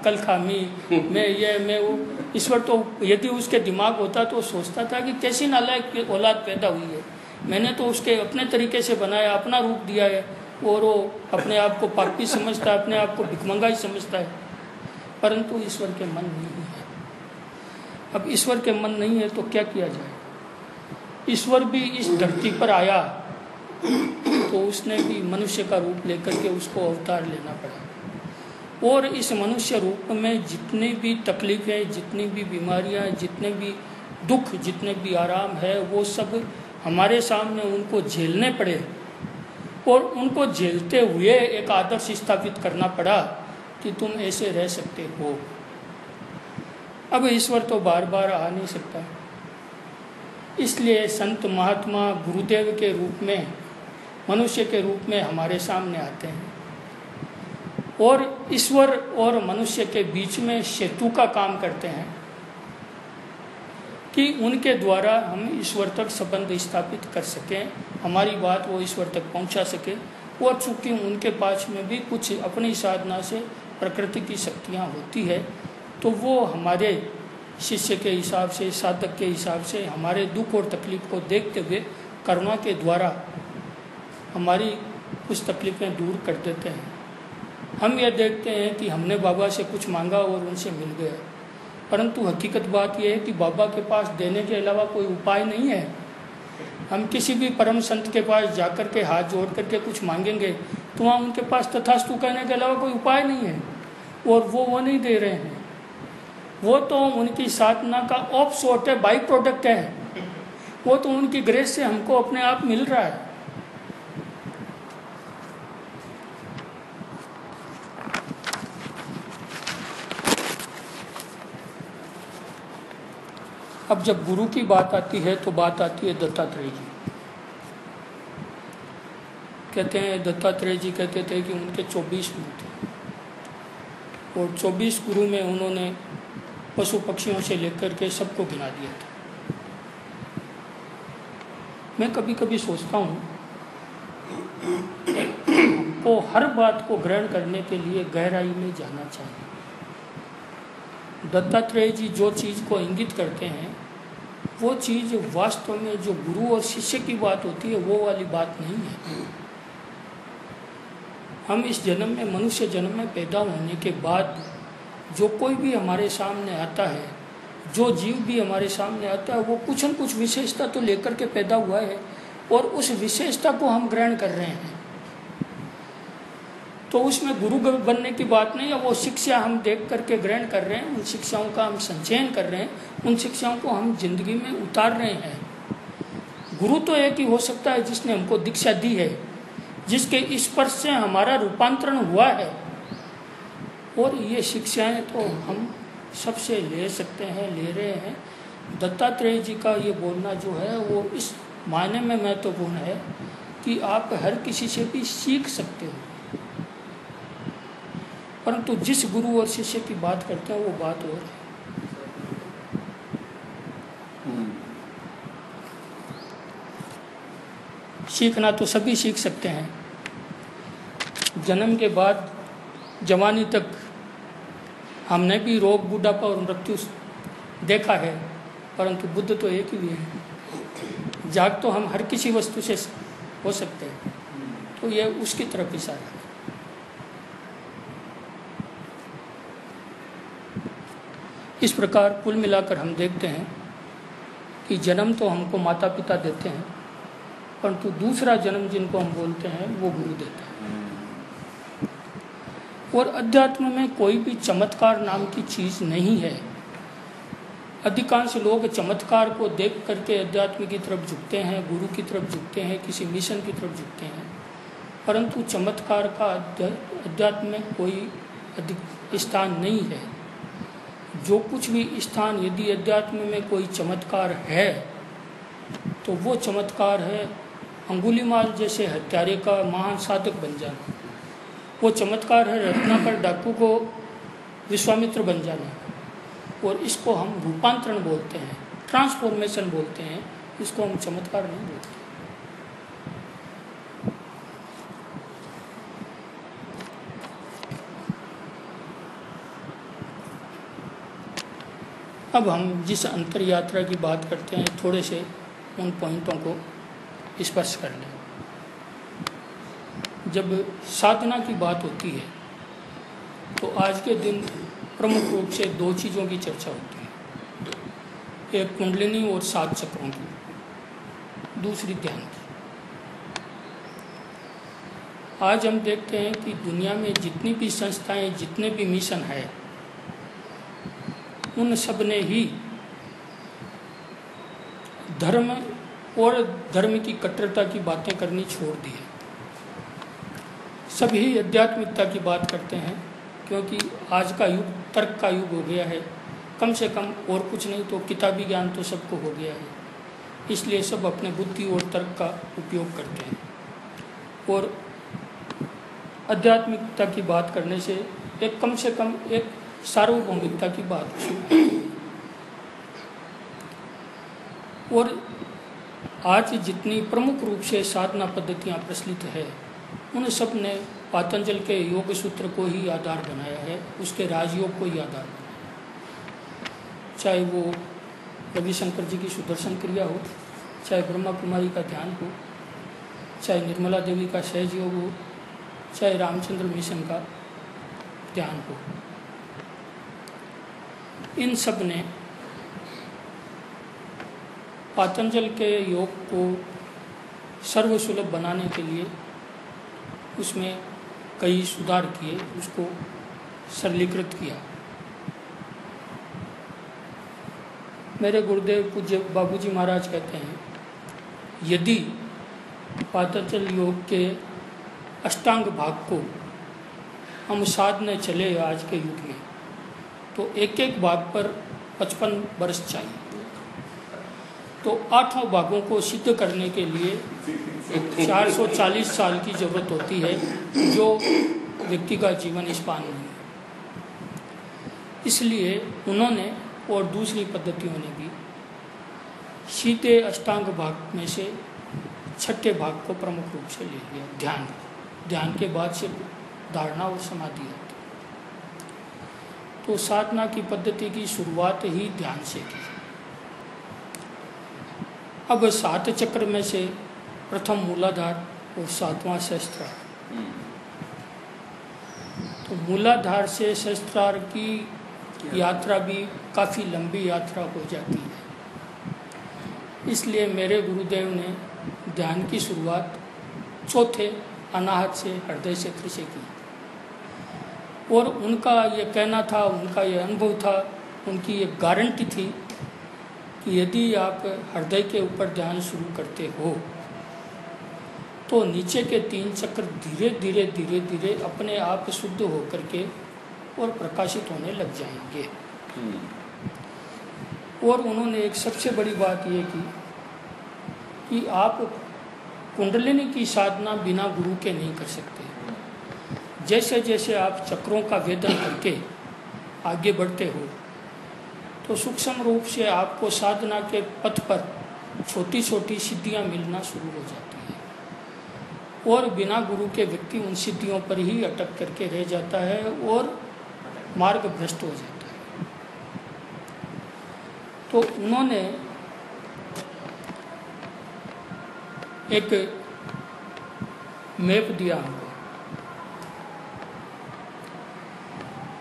कल खामी, मैं ये मैं वो, ईश्वर तो यदि उसके दिमाग होता तो सोचता था कि कैसी नालायक औलाद पैदा हुई है, मैंने तो उसके अपने तरीके से बनाया, अपना रूप दिया है, और वो अपने आप को पापी समझता है, अपने आप को भिखमंगा ही समझता है। परंतु ईश्वर के मन नहीं है। अब ईश्वर के मन नहीं है तो क्या किया जाए। ईश्वर भी इस धरती पर आया तो उसने भी मनुष्य का रूप लेकर के उसको अवतार लेना पड़ा, और इस मनुष्य रूप में जितनी भी तकलीफें, जितनी भी बीमारियां, जितने भी दुख, जितने भी आराम है, वो सब हमारे सामने उनको झेलने पड़े, और उनको झेलते हुए एक आदर्श स्थापित करना पड़ा कि तुम ऐसे रह सकते हो। अब ईश्वर तो बार बार आ नहीं सकता, इसलिए संत महात्मा गुरुदेव के रूप में, मनुष्य के रूप में हमारे सामने आते हैं और ईश्वर और मनुष्य के बीच में सेतु का काम करते हैं कि उनके द्वारा हम ईश्वर तक संबंध स्थापित कर सकें, हमारी बात वो ईश्वर तक पहुंचा सके। और चूँकि उनके पास में भी कुछ अपनी साधना से प्रकृति की शक्तियाँ होती है, तो वो हमारे शिष्य के हिसाब से, साधक के हिसाब से हमारे दुख और तकलीफ को देखते हुए करुणा के द्वारा हमारी कुछ तकलीफ़ें दूर कर देते हैं। हम यह देखते हैं कि हमने बाबा से कुछ मांगा और उनसे मिल गया, परंतु हकीकत बात यह है कि बाबा के पास देने के अलावा कोई उपाय नहीं है। हम किसी भी परम संत के पास जाकर के हाथ जोड़ करके कुछ मांगेंगे तो वहाँ उनके पास तथास्तु कहने के अलावा कोई उपाय नहीं है, और वो नहीं दे रहे हैं। वो तो उनकी साधना का ऑफ शॉर्ट है, बाई प्रोडक्ट है, वो तो उनकी ग्रेस से हमको अपने आप मिल रहा है। अब जब गुरु की बात आती है तो बात आती है दत्तात्रेय जी। कहते हैं, दत्तात्रेय जी कहते थे कि उनके 24 गुरु थे, और 24 गुरु में उन्होंने पशु पक्षियों से लेकर के सबको गिना दिया था। मैं कभी कभी सोचता हूँ को हर बात को ग्रहण करने के लिए गहराई में जाना चाहिए। दत्तात्रेय जी जो चीज़ को इंगित करते हैं वो चीज़ वास्तव में जो गुरु और शिष्य की बात होती है वो वाली बात नहीं है। हम इस जन्म में, मनुष्य जन्म में पैदा होने के बाद जो कोई भी हमारे सामने आता है, जो जीव भी हमारे सामने आता है, वो कुछ न कुछ विशेषता तो लेकर के पैदा हुआ है, और उस विशेषता को हम ग्रहण कर रहे हैं। तो उसमें गुरु बनने की बात नहीं है। वो शिक्षा हम देख करके ग्रहण कर रहे हैं, उन शिक्षाओं का हम संचयन कर रहे हैं, उन शिक्षाओं को हम जिंदगी में उतार रहे हैं। गुरु तो एक ही हो सकता है जिसने हमको दीक्षा दी है, जिसके स्पर्श से हमारा रूपांतरण हुआ है। और ये शिक्षाएं तो हम सबसे ले सकते हैं, ले रहे हैं। दत्तात्रेय जी का ये बोलना जो है वो इस मायने में महत्वपूर्ण है कि आप हर किसी से भी सीख सकते हो, परंतु जिस गुरु और शिष्य की बात करते हैं वो बात और है। सीखना तो सभी सीख सकते हैं। जन्म के बाद जवानी तक हमने भी रोग, बुढ़ापा और मृत्यु देखा है, परंतु बुद्ध तो एक ही है। जाग तो हम हर किसी वस्तु से हो सकते हैं, तो ये उसकी तरफ इशारा है। इस प्रकार कुल मिलाकर हम देखते हैं कि जन्म तो हमको माता पिता देते हैं, परंतु दूसरा जन्म जिनको हम बोलते हैं वो गुरु देते हैं। और अध्यात्म में कोई भी चमत्कार नाम की चीज़ नहीं है। अधिकांश लोग चमत्कार को देख करके अध्यात्म की तरफ झुकते हैं, गुरु की तरफ झुकते हैं, किसी मिशन की तरफ झुकते हैं, परंतु चमत्कार का अध्यात्म में कोई अधिक स्थान नहीं है। जो कुछ भी स्थान, यदि अध्यात्म में कोई चमत्कार है तो वो चमत्कार है अंगुलीमाल जैसे हत्यारे का महान साधक बन जाना। वो चमत्कार है रत्नाकर डाकू को विश्वामित्र बन जाना। और इसको हम रूपांतरण बोलते हैं, ट्रांसफॉर्मेशन बोलते हैं, इसको हम चमत्कार नहीं बोलते। अब हम जिस अंतर यात्रा की बात करते हैं, थोड़े से उन पॉइंटों को स्पर्श कर लें। जब साधना की बात होती है तो आज के दिन प्रमुख रूप से दो चीज़ों की चर्चा होती है, एक कुंडलिनी और 7 चक्रों की, दूसरी ध्यान की। आज हम देखते हैं कि दुनिया में जितनी भी संस्थाएं, जितने भी मिशन है, उन सब ने ही धर्म और धर्म की कट्टरता की बातें करनी छोड़ दी है। सभी आध्यात्मिकता की बात करते हैं, क्योंकि आज का युग तर्क का युग हो गया है। कम से कम और कुछ नहीं तो किताबी ज्ञान तो सबको हो गया है, इसलिए सब अपने बुद्धि और तर्क का उपयोग करते हैं। और आध्यात्मिकता की बात करने से एक कम से कम एक सार्वभौमिकता की बात है। और आज जितनी प्रमुख रूप से साधना पद्धतियाँ प्रचलित है, उन सब ने पातंजल के योग सूत्र को ही आधार बनाया है, उसके राजयोग को ही आधार बनाया। चाहे वो रविशंकर जी की सुदर्शन क्रिया हो, चाहे ब्रह्मा कुमारी का ध्यान हो, चाहे निर्मला देवी का सहज योग हो, चाहे रामचंद्र मिशन का ध्यान हो, इन सब ने पातंजल के योग को सर्वसुलभ बनाने के लिए उसमें कई सुधार किए, उसको सरलीकृत किया। मेरे गुरुदेव पूज्य बाबूजी महाराज कहते हैं, यदि पातंजल योग के अष्टांग भाग को हम साधने चले आज के युग में, तो एक एक भाग पर 55 वर्ष चाहिए। तो 8 भागों को सिद्ध करने के लिए 440 साल की जरूरत होती है, जो व्यक्ति का जीवन स्पान नहीं है। इसलिए उन्होंने और दूसरी पद्धतियों ने भी सीधे अष्टांग भाग में से 6ठे भाग को प्रमुख रूप से ले लिया, ध्यान। ध्यान के बाद से धारणा और समाधि होती। तो साधना की पद्धति की शुरुआत ही ध्यान से की। अब 7 चक्र में से प्रथम मूलाधार और 7वां सहस्त्रार। तो मूलाधार से सहस्त्रार की यात्रा भी काफ़ी लंबी यात्रा हो जाती है। इसलिए मेरे गुरुदेव ने ध्यान की शुरुआत चौथे अनाहत से, हृदय क्षेत्र से की। और उनका ये कहना था, उनका ये अनुभव था, उनकी एक गारंटी थी कि यदि आप हृदय के ऊपर ध्यान शुरू करते हो तो नीचे के 3 चक्र धीरे धीरे धीरे धीरे अपने आप शुद्ध होकर के और प्रकाशित होने लग जाएंगे। और उन्होंने एक सबसे बड़ी बात ये की कि आप कुंडलिनी की साधना बिना गुरु के नहीं कर सकते। जैसे जैसे आप चक्रों का वेदन करके आगे बढ़ते हो तो सूक्ष्म रूप से आपको साधना के पथ पर छोटी छोटी सिद्धियां मिलना शुरू हो जाती है और बिना गुरु के व्यक्ति उन सिद्धियों पर ही अटक करके रह जाता है और मार्ग भ्रष्ट हो जाता है। तो उन्होंने एक मैप दिया हमको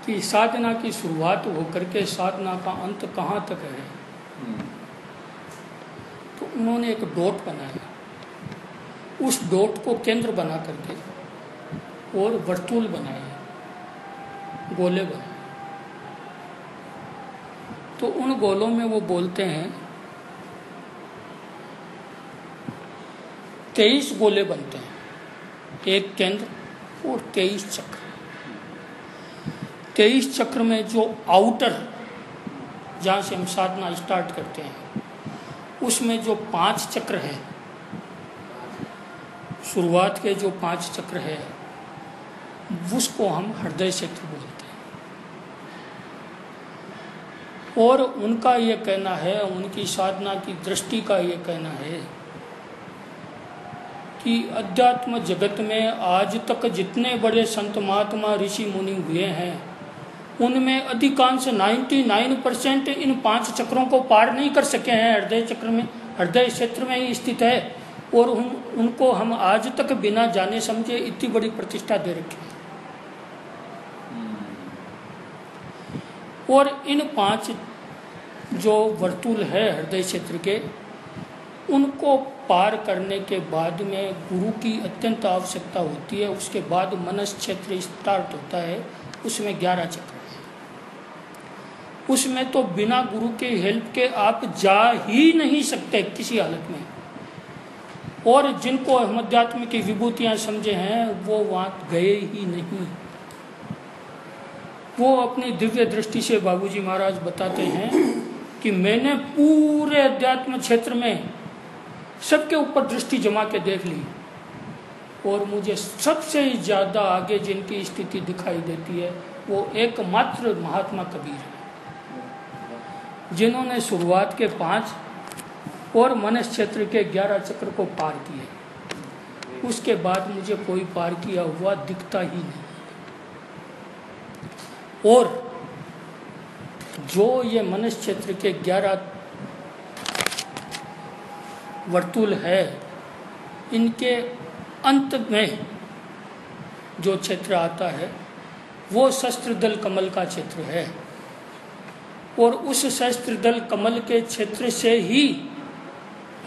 कि साधना की शुरुआत होकर के साधना का अंत कहाँ तक है। तो उन्होंने एक डॉट बनाया, उस डॉट को केंद्र बना करके और वर्तुल बनाए, गोले बनाए। तो उन गोलों में वो बोलते हैं 23 गोले बनते हैं, एक केंद्र और 23 चक्र। 23 चक्र में जो आउटर जहाँ से हम साधना स्टार्ट करते हैं उसमें जो 5 चक्र है, शुरुआत के जो 5 चक्र है उसको हम हृदय क्षेत्र बोलते हैं। और उनका ये कहना है, उनकी साधना की दृष्टि का ये कहना है कि अध्यात्म जगत में आज तक जितने बड़े संत महात्मा ऋषि मुनि हुए हैं उनमें अधिकांश 99% इन 5 चक्रों को पार नहीं कर सके हैं। हृदय चक्र में, हृदय क्षेत्र में ही स्थित है और उनको हम आज तक बिना जाने समझे इतनी बड़ी प्रतिष्ठा दे रखी है। और इन 5 जो वर्तुल है हृदय क्षेत्र के, उनको पार करने के बाद में गुरु की अत्यंत आवश्यकता होती है। उसके बाद मनस क्षेत्र स्टार्ट होता है, उसमें 11 चक्र है। उसमें तो बिना गुरु के हेल्प के आप जा ही नहीं सकते किसी हालत में। और जिनको हम अध्यात्म की विभूतियां समझे हैं वो वहाँ गए ही नहीं। वो अपनी दिव्य दृष्टि से बाबूजी महाराज बताते हैं कि मैंने पूरे अध्यात्म क्षेत्र में सबके ऊपर दृष्टि जमा के देख ली और मुझे सबसे ज़्यादा आगे जिनकी स्थिति दिखाई देती है वो एकमात्र महात्मा कबीर है, जिन्होंने शुरुआत के 5 और मनस क्षेत्र के 11 चक्र को पार किए। उसके बाद मुझे कोई पार किया हुआ दिखता ही नहीं। और जो ये मनस क्षेत्र के 11 वर्तुल है, इनके अंत में जो क्षेत्र आता है वो शस्त्रदल कमल का क्षेत्र है। और उस शस्त्रदल कमल के क्षेत्र से ही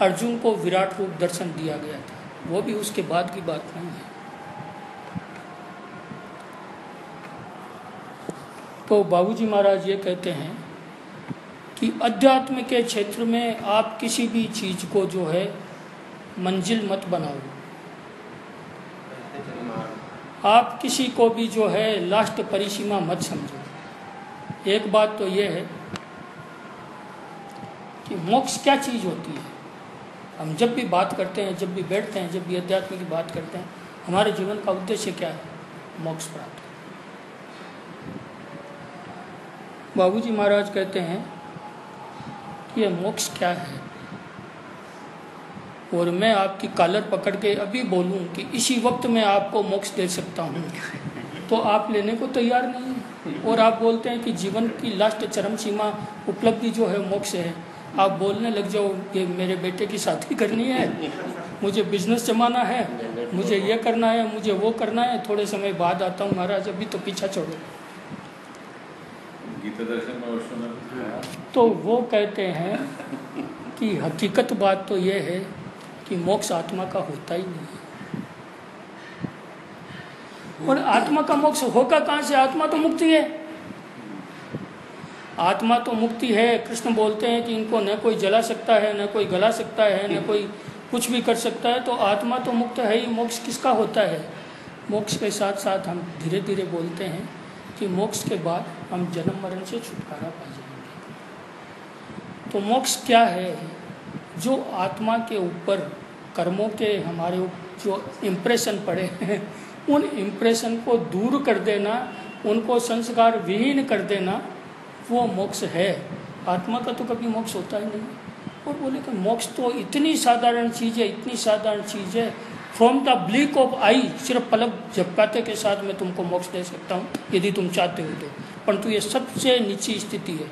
अर्जुन को विराट रूप दर्शन दिया गया था। वो भी उसके बाद की बात नहीं है। तो बाबूजी महाराज ये कहते हैं कि अध्यात्म के क्षेत्र में आप किसी भी चीज को जो है मंजिल मत बनाओ। आप किसी को भी जो है लास्ट परिसीमा मत समझो। एक बात तो ये है कि मोक्ष क्या चीज होती है। हम जब भी बात करते हैं, जब भी बैठते हैं, जब भी अध्यात्म की बात करते हैं, हमारे जीवन का उद्देश्य क्या है? मोक्ष प्राप्त। बाबूजी महाराज कहते हैं कि यह मोक्ष क्या है। और मैं आपकी कॉलर पकड़ के अभी बोलूं कि इसी वक्त मैं आपको मोक्ष दे सकता हूं, तो आप लेने को तैयार नहीं हैं। और आप बोलते हैं कि जीवन की लास्ट चरम सीमा उपलब्धि जो है मोक्ष है। आप बोलने लग जाओ कि मेरे बेटे की शादी करनी है, मुझे बिजनेस जमाना है, मुझे ये करना है, मुझे वो करना है, थोड़े समय बाद आता हूँ महाराज, अभी तो पीछा छोड़ो। तो वो कहते हैं कि हकीकत बात तो ये है कि मोक्ष आत्मा का होता ही नहीं है। और आत्मा का मोक्ष होगा कहाँ से? आत्मा तो मुक्ति है, आत्मा तो मुक्ति है। कृष्ण बोलते हैं कि इनको न कोई जला सकता है, न कोई गला सकता है, न कोई कुछ भी कर सकता है। तो आत्मा तो मुक्त है ही। मोक्ष किसका होता है? मोक्ष के साथ साथ हम धीरे धीरे बोलते हैं कि मोक्ष के बाद हम जन्म मरण से छुटकारा पा जाएंगे। तो मोक्ष क्या है? जो आत्मा के ऊपर कर्मों के हमारे जो इम्प्रेशन पड़े हैं उन इम्प्रेशन को दूर कर देना, उनको संस्कार विहीन कर देना, वो मोक्ष है। आत्मा का तो कभी मोक्ष होता ही नहीं। और बोले कि मोक्ष तो इतनी साधारण चीज़ है, इतनी साधारण चीज़ है, फ्रॉम द ब्लिक ऑफ आई, सिर्फ पलक झपकाते के साथ मैं तुमको मोक्ष दे सकता हूँ यदि तुम चाहते हो तो। परंतु ये सबसे नीची स्थिति है।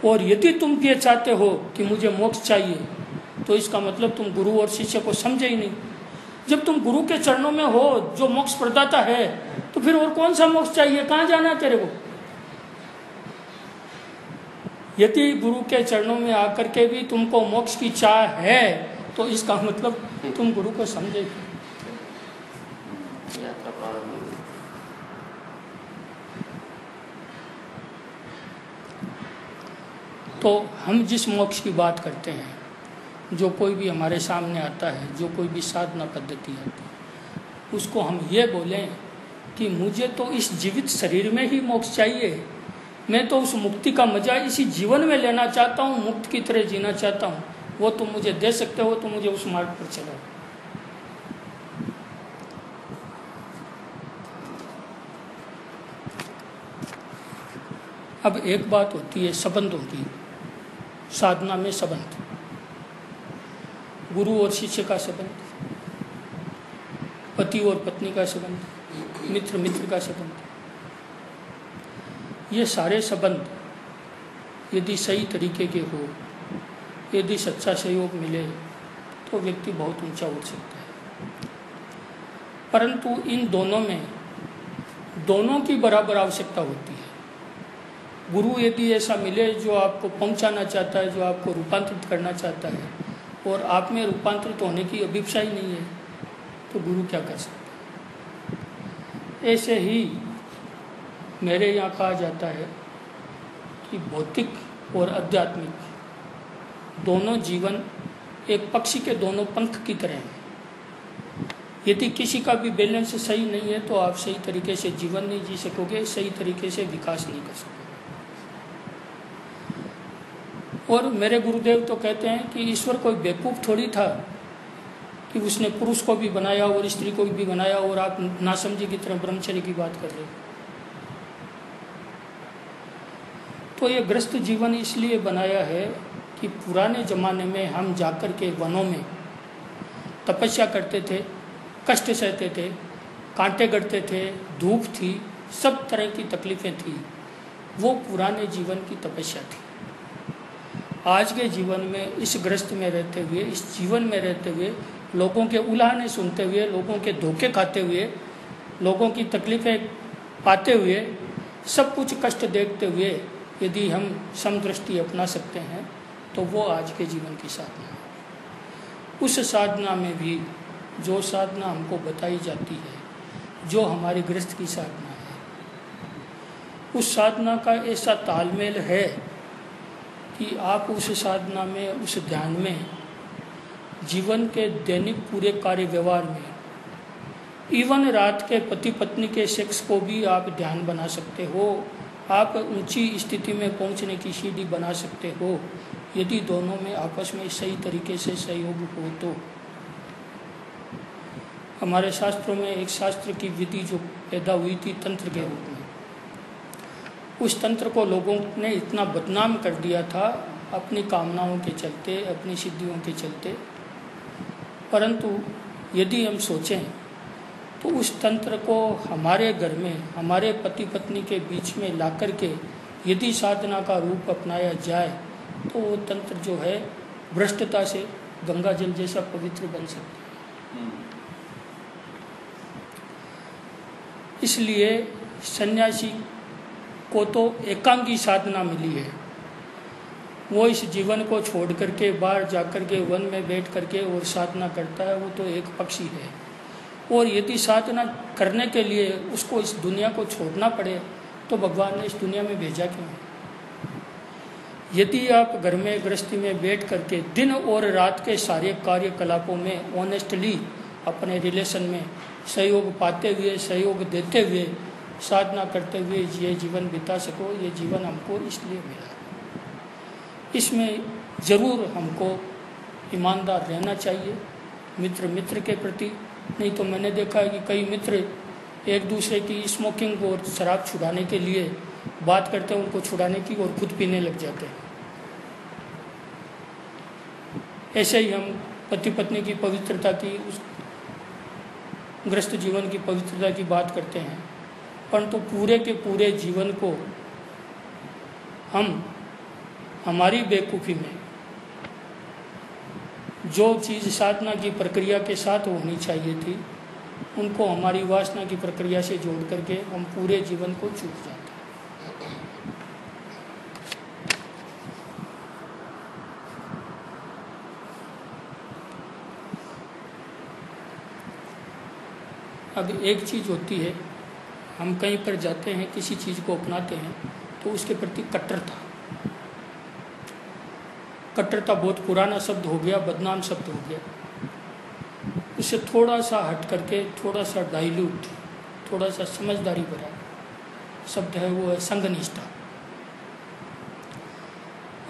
और यदि तुम ये चाहते हो कि मुझे मोक्ष चाहिए, तो इसका मतलब तुम गुरु और शिष्य को समझे ही नहीं। जब तुम गुरु के चरणों में हो जो मोक्ष प्रदाता है, तो फिर और कौन सा मोक्ष चाहिए? कहाँ जाना है तेरे को? यदि गुरु के चरणों में आकर के भी तुमको मोक्ष की चाह है, तो इसका मतलब तुम गुरु को समझे। तो हम जिस मोक्ष की बात करते हैं, जो कोई भी हमारे सामने आता है, जो कोई भी साधना पद्धति आती है, उसको हम ये बोलें कि मुझे तो इस जीवित शरीर में ही मोक्ष चाहिए, मैं तो उस मुक्ति का मजा इसी जीवन में लेना चाहता हूँ, मुक्त की तरह जीना चाहता हूँ, वो तुम मुझे दे सकते हो तो मुझे उस मार्ग पर चलाओ। अब एक बात होती है संबंधों की, साधना में संबंध, गुरु और शिष्य का संबंध, पति और पत्नी का संबंध, मित्र मित्र का संबंध, ये सारे संबंध यदि सही तरीके के हो, यदि सच्चा सहयोग मिले, तो व्यक्ति बहुत ऊंचा उठ सकता है। परंतु इन दोनों में दोनों की बराबर आवश्यकता होती है। गुरु यदि ऐसा मिले जो आपको पहुंचाना चाहता है, जो आपको रूपांतरित करना चाहता है, और आप में रूपांतरित होने की अभिप्सा ही नहीं है, तो गुरु क्या कर सकता है? ऐसे ही मेरे यहाँ कहा जाता है कि भौतिक और आध्यात्मिक दोनों जीवन एक पक्षी के दोनों पंख की तरह हैं। यदि किसी का भी बैलेंस सही नहीं है, तो आप सही तरीके से जीवन नहीं जी सकोगे, सही तरीके से विकास नहीं कर सकोगे। और मेरे गुरुदेव तो कहते हैं कि ईश्वर कोई बेवकूफ़ थोड़ी था कि उसने पुरुष को भी बनाया और स्त्री को भी बनाया, और आप नासमझी की तरह ब्रह्मचर्य की बात कर रहे हो। तो ये ग्रस्त जीवन इसलिए बनाया है कि पुराने ज़माने में हम जाकर के वनों में तपस्या करते थे, कष्ट सहते थे, कांटे गड़ते थे, धूप थी, सब तरह की तकलीफ़ें थी। वो पुराने जीवन की तपस्या थी। आज के जीवन में इस ग्रस्त में रहते हुए, इस जीवन में रहते हुए, लोगों के उलाहने सुनते हुए, लोगों के धोखे खाते हुए, लोगों की तकलीफ़ें पाते हुए, सब कुछ कष्ट देखते हुए यदि हम समदृष्टि अपना सकते हैं, तो वो आज के जीवन की साधना है। उस साधना में भी जो साधना हमको बताई जाती है, जो हमारी गृहस्थ की साधना है, उस साधना का ऐसा तालमेल है कि आप उस साधना में, उस ध्यान में, जीवन के दैनिक पूरे कार्य व्यवहार में, इवन रात के पति पत्नी के सेक्स को भी आप ध्यान बना सकते हो। आप ऊंची स्थिति में पहुंचने की सीढ़ी बना सकते हो, यदि दोनों में आपस में सही तरीके से सहयोग हो तो। हमारे शास्त्रों में एक शास्त्र की विधि जो पैदा हुई थी तंत्र के रूप में, उस तंत्र को लोगों ने इतना बदनाम कर दिया था अपनी कामनाओं के चलते, अपनी सिद्धियों के चलते। परंतु यदि हम सोचें तो उस तंत्र को हमारे घर में, हमारे पति पत्नी के बीच में ला कर के यदि साधना का रूप अपनाया जाए, तो वो तंत्र जो है भ्रष्टता से गंगा जल जैसा पवित्र बन सकता है। इसलिए सन्यासी को तो एकांगी साधना मिली है। वो इस जीवन को छोड़ करके बाहर जाकर के वन में बैठ करके और साधना करता है, वो तो एक पक्षी है। और यदि साधना करने के लिए उसको इस दुनिया को छोड़ना पड़े तो भगवान ने इस दुनिया में भेजा क्यों? यदि आप घर में गृहस्थी में बैठ करके दिन और रात के सारे कार्यकलापों में ऑनेस्टली अपने रिलेशन में सहयोग पाते हुए, सहयोग देते हुए, साधना करते हुए ये जीवन बिता सको, ये जीवन हमको इसलिए मिला। इसमें ज़रूर हमको ईमानदार रहना चाहिए मित्र मित्र के प्रति। नहीं तो मैंने देखा है कि कई मित्र एक दूसरे की स्मोकिंग और शराब छुड़ाने के लिए बात करते हैं, उनको छुड़ाने की और खुद पीने लग जाते हैं। ऐसे ही हम पति पत्नी की पवित्रता की, उस गृहस्थ जीवन की पवित्रता की बात करते हैं, परंतु पूरे के पूरे जीवन को हम हमारी बेवकूफ़ी में जो चीज़ साधना की प्रक्रिया के साथ होनी चाहिए थी, उनको हमारी वासना की प्रक्रिया से जोड़ करके हम पूरे जीवन को चूक जाते हैं। अब एक चीज़ होती है, हम कहीं पर जाते हैं, किसी चीज़ को अपनाते हैं तो उसके प्रति कट्टरता बहुत पुराना शब्द हो गया, बदनाम शब्द हो गया। उससे थोड़ा सा हट करके, थोड़ा सा डाइल्यूट, थोड़ा सा समझदारी भरा शब्द है, वो है संघनिष्ठा।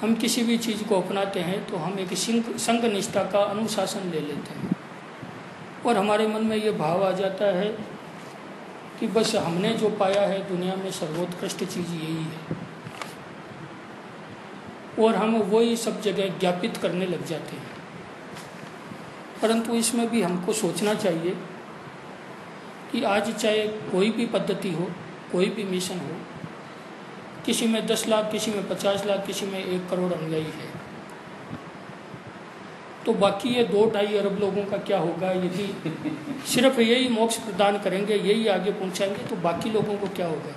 हम किसी भी चीज़ को अपनाते हैं तो हम एक संघनिष्ठा का अनुशासन ले लेते हैं और हमारे मन में ये भाव आ जाता है कि बस हमने जो पाया है दुनिया में सर्वोत्कृष्ट चीज़ यही है, और हम वही सब जगह ज्ञापित करने लग जाते हैं। परंतु इसमें भी हमको सोचना चाहिए कि आज चाहे कोई भी पद्धति हो, कोई भी मिशन हो, किसी में 10 लाख, किसी में 50 लाख, किसी में 1 करोड़ अनुयायी है, तो बाकी ये 2-2.5 अरब लोगों का क्या होगा? यदि सिर्फ यही मोक्ष प्रदान करेंगे, यही आगे पहुंचाएंगे, तो बाकी लोगों को क्या होगा?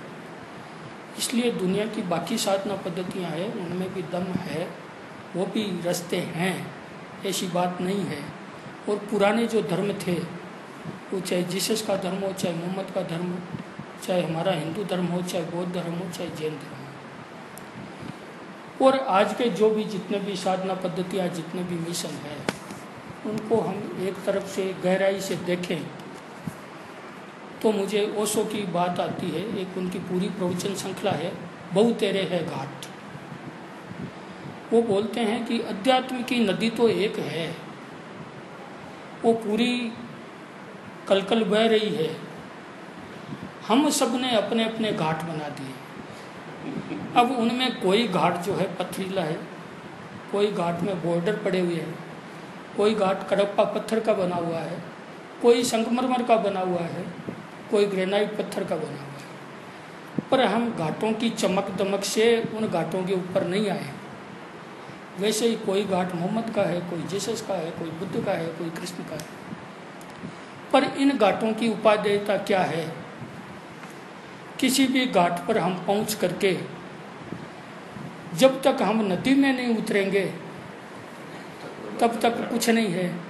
इसलिए दुनिया की बाकी साधना पद्धतियां हैं, उनमें भी दम है, वो भी रास्ते हैं, ऐसी बात नहीं है। और पुराने जो धर्म थे, वो चाहे जीसस का धर्म हो, चाहे मोहम्मद का धर्म हो, चाहे हमारा हिंदू धर्म हो, चाहे बौद्ध धर्म हो, चाहे जैन धर्म हो, और आज के जो भी जितने भी साधना पद्धतियाँ, जितने भी मिशन हैं, उनको हम एक तरफ से गहराई से देखें तो मुझे ओशो की बात आती है। एक उनकी पूरी प्रवचन श्रृंखला है, बहु तेरे है घाट। वो बोलते हैं कि अध्यात्म की नदी तो एक है, वो पूरी कलकल बह रही है, हम सब ने अपने अपने घाट बना दिए। अब उनमें कोई घाट जो है पथरीला है, कोई घाट में बॉर्डर पड़े हुए हैं, कोई घाट कडप्पा पत्थर का बना हुआ है, कोई संगमरमर का बना हुआ है, कोई ग्रेनाइट पत्थर का बना हुआ है। पर हम घाटों की चमक दमक से उन घाटों के ऊपर नहीं आए। वैसे ही कोई घाट मोहम्मद का है, कोई जीसस का है, कोई बुद्ध का है, कोई कृष्ण का है। पर इन घाटों की उपादेयता क्या है? किसी भी घाट पर हम पहुंच करके जब तक हम नदी में नहीं उतरेंगे तब तक कुछ नहीं है।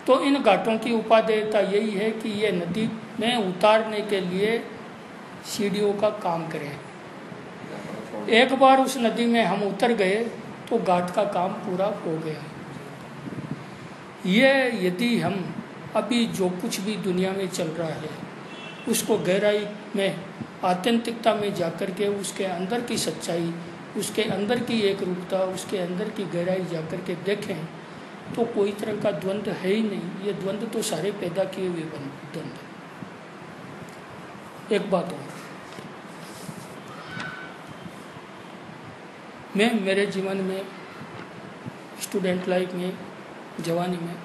तो इन घाटों की उपादेयता यही है कि ये नदी में उतारने के लिए सीढ़ियों का काम करें। एक बार उस नदी में हम उतर गए तो घाट का काम पूरा हो गया। ये यदि हम अभी जो कुछ भी दुनिया में चल रहा है उसको गहराई में, आत्यंतिकता में जाकर के उसके अंदर की सच्चाई, उसके अंदर की एक रूपता, उसके अंदर की गहराई जाकर के देखें तो कोई तरह का द्वंद्व है ही नहीं। ये द्वंद्व तो सारे पैदा किए हुए द्वंद्व। एक बात और, मैं मेरे जीवन में, स्टूडेंट लाइफ में, जवानी में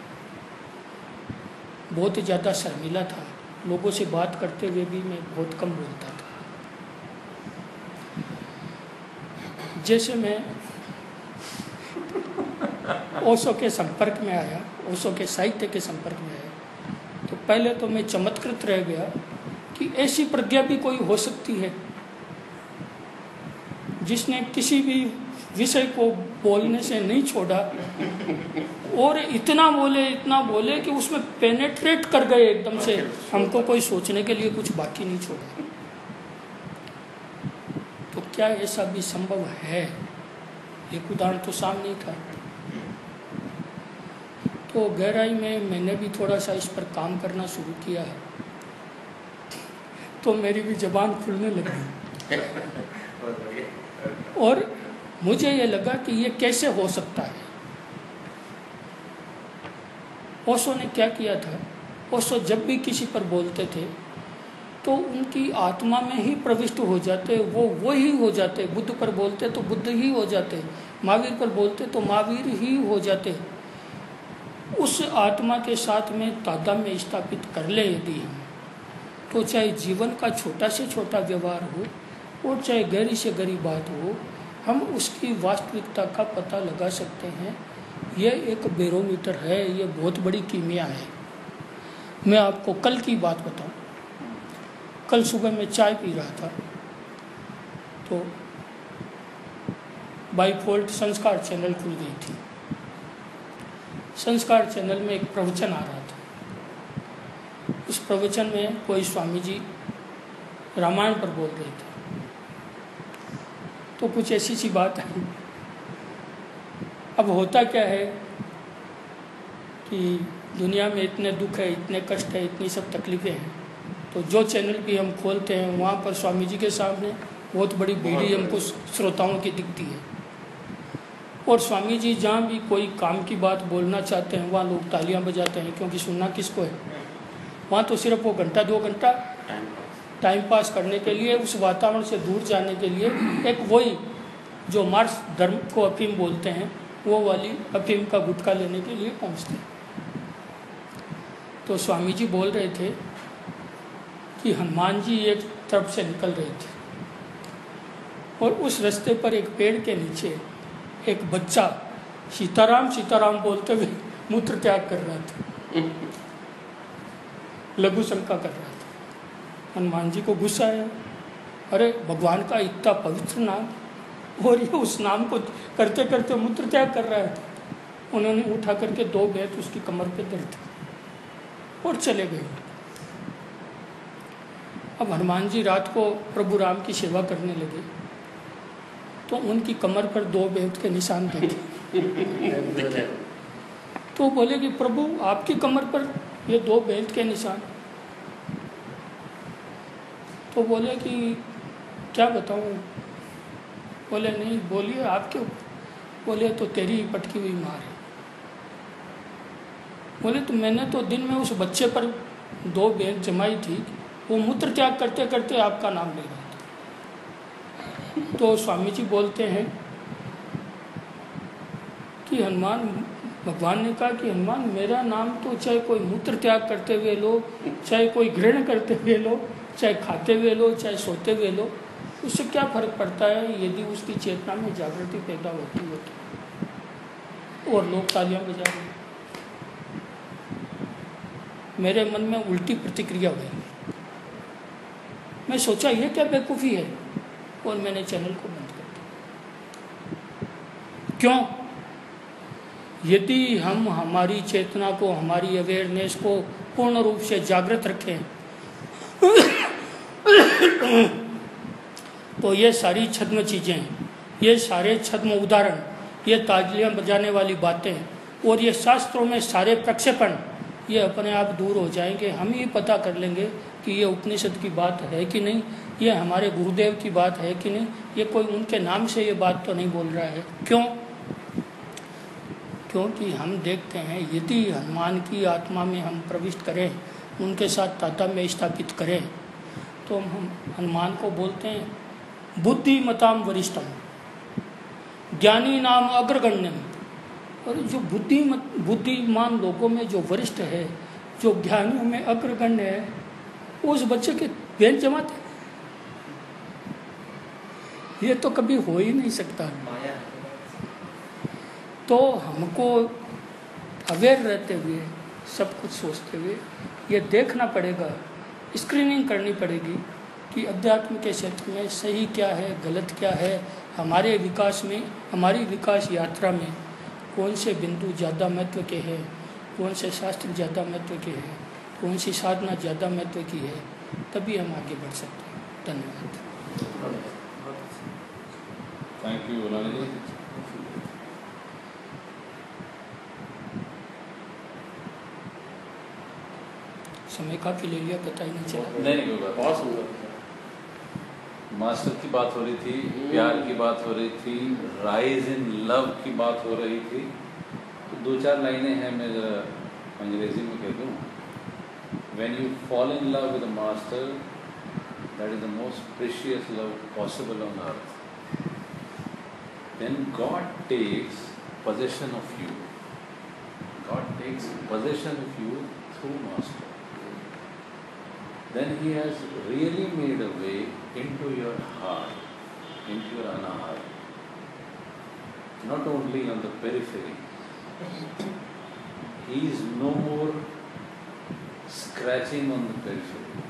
बहुत ज़्यादा शर्मीला था। लोगों से बात करते हुए भी मैं बहुत कम बोलता था। जैसे मैं ओशो के संपर्क में आया, ओशो के साहित्य के संपर्क में आया, तो पहले तो मैं चमत्कृत रह गया कि ऐसी प्रज्ञा भी कोई हो सकती है जिसने किसी भी विषय को बोलने से नहीं छोड़ा और इतना बोले कि उसमें पेनेट्रेट कर गए एकदम से, हमको कोई सोचने के लिए कुछ बाकी नहीं छोड़ा। तो क्या ऐसा भी संभव है? एक उदाहरण तो सामने ही था। तो गहराई में मैंने भी थोड़ा सा इस पर काम करना शुरू किया है, तो मेरी भी जबान खुलने लगी और मुझे ये लगा कि ये कैसे हो सकता है। ओशो ने क्या किया था, ओशो जब भी किसी पर बोलते थे तो उनकी आत्मा में ही प्रविष्ट हो जाते, वो ही हो जाते। बुद्ध पर बोलते तो बुद्ध ही हो जाते, महावीर पर बोलते तो महावीर ही हो जाते। उस आत्मा के साथ में तादात्म्य स्थापित कर ले यदि हम, तो चाहे जीवन का छोटा से छोटा व्यवहार हो और चाहे गहरी से गहरी बात हो, हम उसकी वास्तविकता का पता लगा सकते हैं। यह एक बैरोमीटर है, ये बहुत बड़ी कीमिया है। मैं आपको कल की बात बताऊं। कल सुबह मैं चाय पी रहा था तो बाई फॉल्ट संस्कार चैनल खुल गई थी। संस्कार चैनल में एक प्रवचन आ रहा था। उस प्रवचन में कोई स्वामी जी रामायण पर बोल रहे थे। तो कुछ ऐसी सी बात है। अब होता क्या है कि दुनिया में इतने दुख है, इतने कष्ट है, इतनी सब तकलीफ़ें हैं, तो जो चैनल भी हम खोलते हैं वहाँ पर स्वामी जी के सामने बहुत बड़ी भीड़ हमको श्रोताओं की दिखती है। और स्वामी जी जहाँ भी कोई काम की बात बोलना चाहते हैं वहाँ लोग तालियां बजाते हैं, क्योंकि सुनना किसको है। वहाँ तो सिर्फ वो घंटा 2 घंटा टाइम पास करने के लिए, उस वातावरण से दूर जाने के लिए, एक वही जो मार्क्स धर्म को अफीम बोलते हैं वो वाली अफीम का गुटखा लेने के लिए पहुँचते हैं। तो स्वामी जी बोल रहे थे कि हनुमान जी एक तरफ से निकल रहे थे और उस रास्ते पर एक पेड़ के नीचे एक बच्चा सीताराम सीताराम बोलते हुए मूत्र त्याग कर रहा था, लघु शंका कर रहा था। हनुमान जी को गुस्सा आया, अरे भगवान का इतना पवित्र नाम और ये उस नाम को करते करते मूत्र त्याग कर रहा था। उन्होंने उठा करके 2 बेत उसकी कमर पे दे दी और चले गए। अब हनुमान जी रात को प्रभु राम की सेवा करने लगे तो उनकी कमर पर 2 बेत के निशान देखे। तो बोले कि प्रभु आपकी कमर पर ये 2 बेल्ट के निशान। तो बोले कि क्या बताऊं। बोले नहीं, बोलिए आप क्यों। बोले तो तेरी ही पटकी हुई मार है। बोले तो मैंने तो दिन में उस बच्चे पर 2 बेल्ट जमाई थी, वो मूत्र त्याग करते करते आपका नाम ले रहा था। तो स्वामी जी बोलते हैं कि हनुमान, भगवान ने कहा कि हनुमान मेरा नाम तो चाहे कोई मूत्र त्याग करते हुए लो, चाहे कोई घृण करते हुए लो, चाहे खाते हुए लो, चाहे सोते हुए लो, उससे क्या फर्क पड़ता है यदि उसकी चेतना में जागृति पैदा होती हो तो। और लोग तालियां बजा रहे हैं। मेरे मन में उल्टी प्रतिक्रिया हुई। मैं सोचा ये क्या बेवकूफ़ी है और मैंने चैनल को बंद कर दिया। क्यों? यदि हम हमारी चेतना को, हमारी अवेयरनेस को पूर्ण रूप से जागृत रखें तो ये सारी छद्म चीज़ें, ये सारे छद्म उदाहरण, ये तालियां बजाने वाली बातें और ये शास्त्रों में सारे प्रक्षेपण, ये अपने आप दूर हो जाएंगे। हम ही पता कर लेंगे कि ये उपनिषद की बात है कि नहीं, ये हमारे गुरुदेव की बात है कि नहीं, ये कोई उनके नाम से ये बात तो नहीं बोल रहा है। क्यों? क्योंकि हम देखते हैं यदि हनुमान की आत्मा में हम प्रविष्ट करें, उनके साथ तादात्म्य स्थापित करें, तो हम हनुमान को बोलते हैं बुद्धिमताम वरिष्ठम, ज्ञानी नाम अग्रगण्यम। और जो बुद्धिमान लोगों में जो वरिष्ठ है, जो ज्ञानियों में अग्रगण्य है, वो उस बच्चे के बेंच जमाते, ये तो कभी हो ही नहीं सकता। तो हमको अवेयर रहते हुए, सब कुछ सोचते हुए ये देखना पड़ेगा, स्क्रीनिंग करनी पड़ेगी कि अध्यात्म के क्षेत्र में सही क्या है, गलत क्या है, हमारे विकास में, हमारी विकास यात्रा में कौन से बिंदु ज़्यादा महत्व के हैं, कौन से शास्त्र ज़्यादा महत्व के हैं, कौन सी साधना ज़्यादा महत्व की है, तभी हम आगे बढ़ सकते हैं। धन्यवाद। थैंक यू मौलाना जी। समय काफ़ी ले लिया, पता ही नहीं चला। नहीं कोई बात, बहुत सुंदर। मास्टर की बात हो रही थी, प्यार की बात हो रही थी, राइज इन लव की बात हो रही थी। तो 2-4 लाइनें हैं, मैं ज़रा अंग्रेजी में कह दूँ। When you fall in love with a master, that is the most precious love possible on earth. Then God takes possession of you. God takes possession of you through master. Then He has really made a way into your heart, into your anahar. Not only on the periphery. He is no more scratching on the periphery.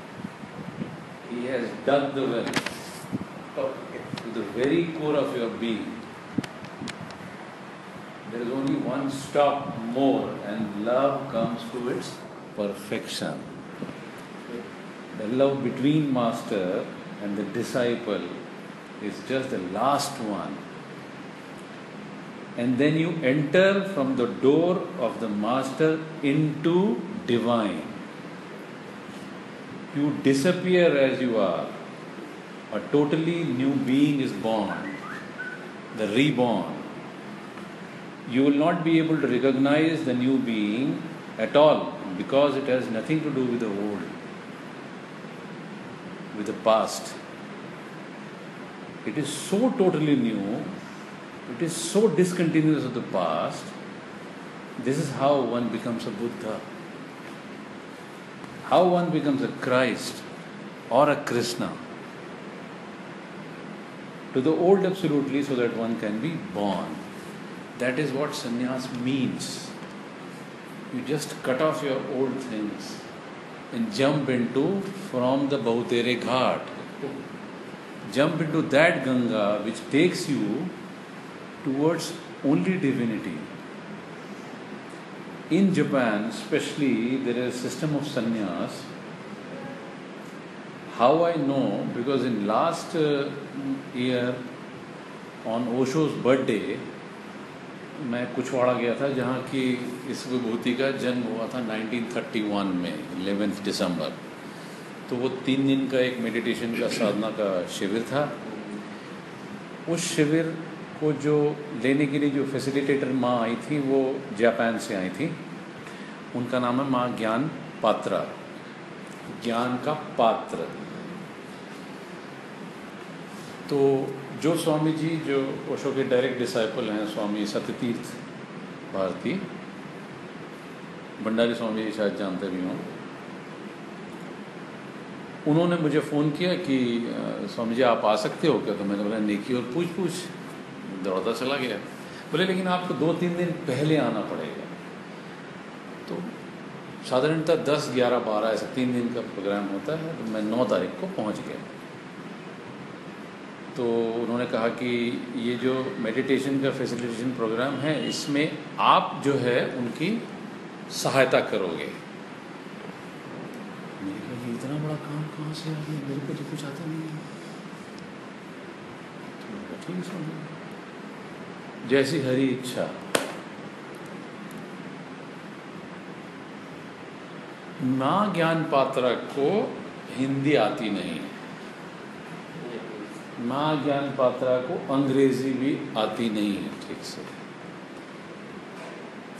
He has dug the well to the very core of your being. There is only one stop more, and love comes to its perfection. The love between master and the disciple is just the last one. And then you enter from the door of the master into divine. You disappear as you are. A totally new being is born, the reborn. You will not be able to recognize the new being at all, because it has nothing to do with the old, with the past. It is so totally new, it is so discontinuous of the past. This is how one becomes a Buddha, how one becomes a Christ or a Krishna. To the old absolutely, so that one can be born. That is what sannyas means. You just cut off your old things and jump into from the Bahutere Ghat. Jump into that Ganga which takes you towards only divinity. In Japan especially, there is a system of sannyas. How I know? Because in last year on Osho's birthday, मैं कुछवाड़ा गया था, जहाँ की इस विभूति का जन्म हुआ था 1931 में 11 दिसंबर। तो वो 3 दिन का एक मेडिटेशन का साधना का शिविर था। उस शिविर को जो लेने के लिए जो फैसिलिटेटर माँ आई थी, वो जापान से आई थी। उनका नाम है माँ ज्ञान पात्रा, ज्ञान का पात्र। तो जो स्वामी जी, जो ओशो के डायरेक्ट डिसाइपल हैं, स्वामी सत्यतीर्थ भारती, भंडारी स्वामी जी शायद जानते भी हों, उन्होंने मुझे फ़ोन किया कि स्वामी जी आप आ सकते हो क्या? तो मैंने बोला नेकी और पूछ दौड़ता चला गया। बोले लेकिन आपको 2-3 दिन पहले आना पड़ेगा। तो साधारणतः 10, 11, 12 ऐसा 3 दिन का प्रोग्राम होता है। तो मैं 9 तारीख को पहुंच गया। तो उन्होंने कहा कि ये जो मेडिटेशन का फैसिलिटेशन प्रोग्राम है, इसमें आप जो है उनकी सहायता करोगे। मैंने कहा ये इतना बड़ा काम कहाँ से आ गया, मेरे को तो कुछ आता नहीं है। तो ठीक है, समझ जैसी हरी इच्छा। माँ ज्ञान पात्रा को हिंदी आती नहीं, माँ ज्ञान पात्रा को अंग्रेजी भी आती नहीं है ठीक से,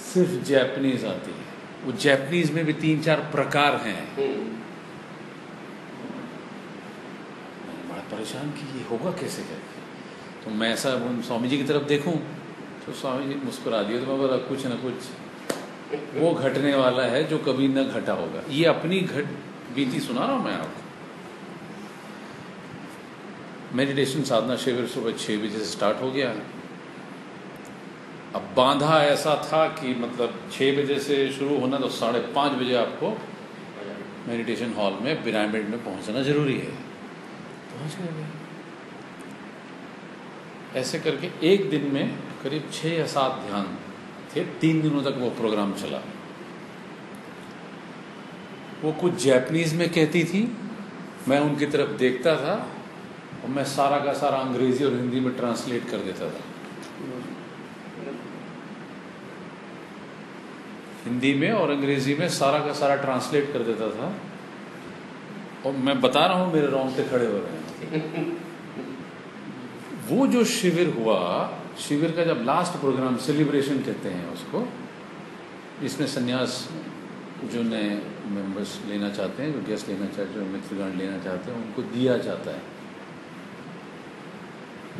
सिर्फ जापानीज आती है। वो जापानीज में भी 3-4 प्रकार हैं। मैंने बड़ा परेशान कि ये होगा कैसे करके। तो मैं ऐसा स्वामी जी की तरफ देखूं तो स्वामी जी मुस्कुरा दिए। तो मैं बोला कुछ ना कुछ वो घटने वाला है जो कभी न घटा होगा। ये अपनी बीती सुना रहा हूं मैं आपको। मेडिटेशन साधना शिविर सुबह 6 बजे से स्टार्ट हो गया। अब बांधा ऐसा था कि मतलब 6 बजे से शुरू होना तो 5:30 बजे आपको मेडिटेशन हॉल में पिरामिड में पहुंचना जरूरी है। पहुंच गए। ऐसे करके एक दिन में करीब 6 या 7 ध्यान थे। 3 दिनों तक वो प्रोग्राम चला। वो कुछ जापानीज में कहती थी, मैं उनकी तरफ देखता था और मैं सारा का सारा अंग्रेजी और हिंदी में ट्रांसलेट कर देता था। हिंदी में और अंग्रेजी में सारा का सारा ट्रांसलेट कर देता था। और मैं बता रहा हूँ, मेरे रोंगटे खड़े हो रहे हैं। वो जो शिविर हुआ, शिविर का जब लास्ट प्रोग्राम, सेलिब्रेशन कहते हैं उसको, इसमें सन्यास जो नए मेंबर्स लेना चाहते हैं, जो गेस्ट लेना चाहते हैं, जो मित्रगण लेना चाहते हैं, उनको दिया जाता है।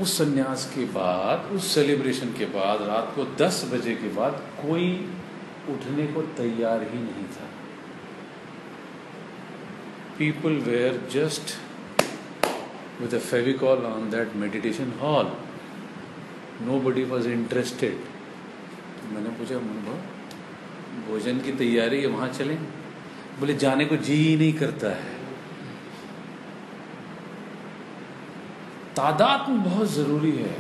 उस सन्यास के बाद, उस सेलिब्रेशन के बाद रात को 10 बजे के बाद कोई उठने को तैयार ही नहीं था। People were just with a Fevicol on that meditation hall. Nobody was interested. तो मैंने पूछा, भोजन की तैयारी है, वहाँ चलें? बोले जाने को जी ही नहीं करता है। तादाद में बहुत ज़रूरी है,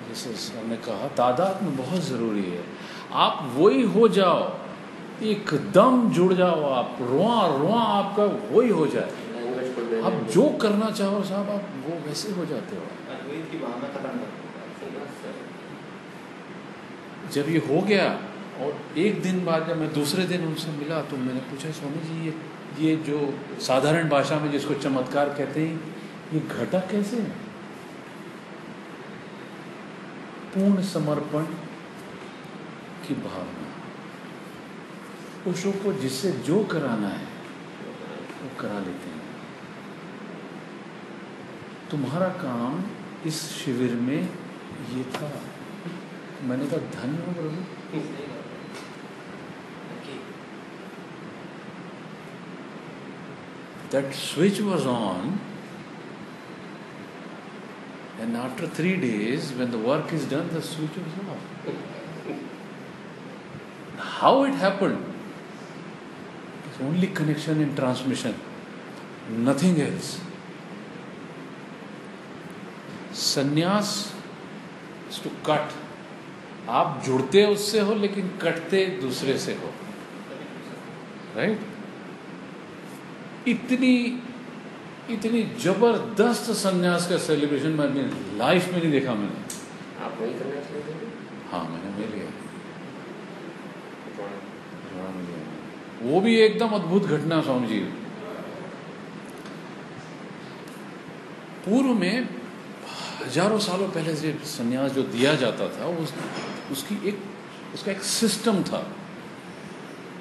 जैसे हमने कहा, तादाद में बहुत ज़रूरी है। आप वही हो जाओ, एकदम जुड़ जाओ, आप रुआ रुआ आपका वही हो जाए। आप जो करना चाहो साहब, आप वो वैसे हो जाते हो। जब ये हो गया और एक दिन बाद जब मैं दूसरे दिन उनसे मिला तो मैंने पूछा, स्वामी जी ये जो साधारण भाषा में जिसको चमत्कार कहते हैं, ये घटा कैसे है? पूर्ण समर्पण की भावना, पुरुषों को जिससे जो कराना है वो करा लेते हैं। तुम्हारा काम इस शिविर में ये था। मैंने कहा धन्य हो प्रभु। That switch was on, and after 3 days, when the work is done, the switch was off. How it happened? It's only connection and transmission, nothing else. संन्यास is to cut. आप जुड़ते उससे हो लेकिन कटते दूसरे से हो, राइट? इतनी जबरदस्त संन्यास का सेलिब्रेशन मैं अपनी लाइफ में नहीं देखा मैंने। आप वही करना चाहते हैं? हाँ, मैंने मिल गया, वो भी एकदम अद्भुत घटना स्वामी जी। पूर्व में हजारों सालों पहले से संन्यास जो दिया जाता था, उसका एक सिस्टम था,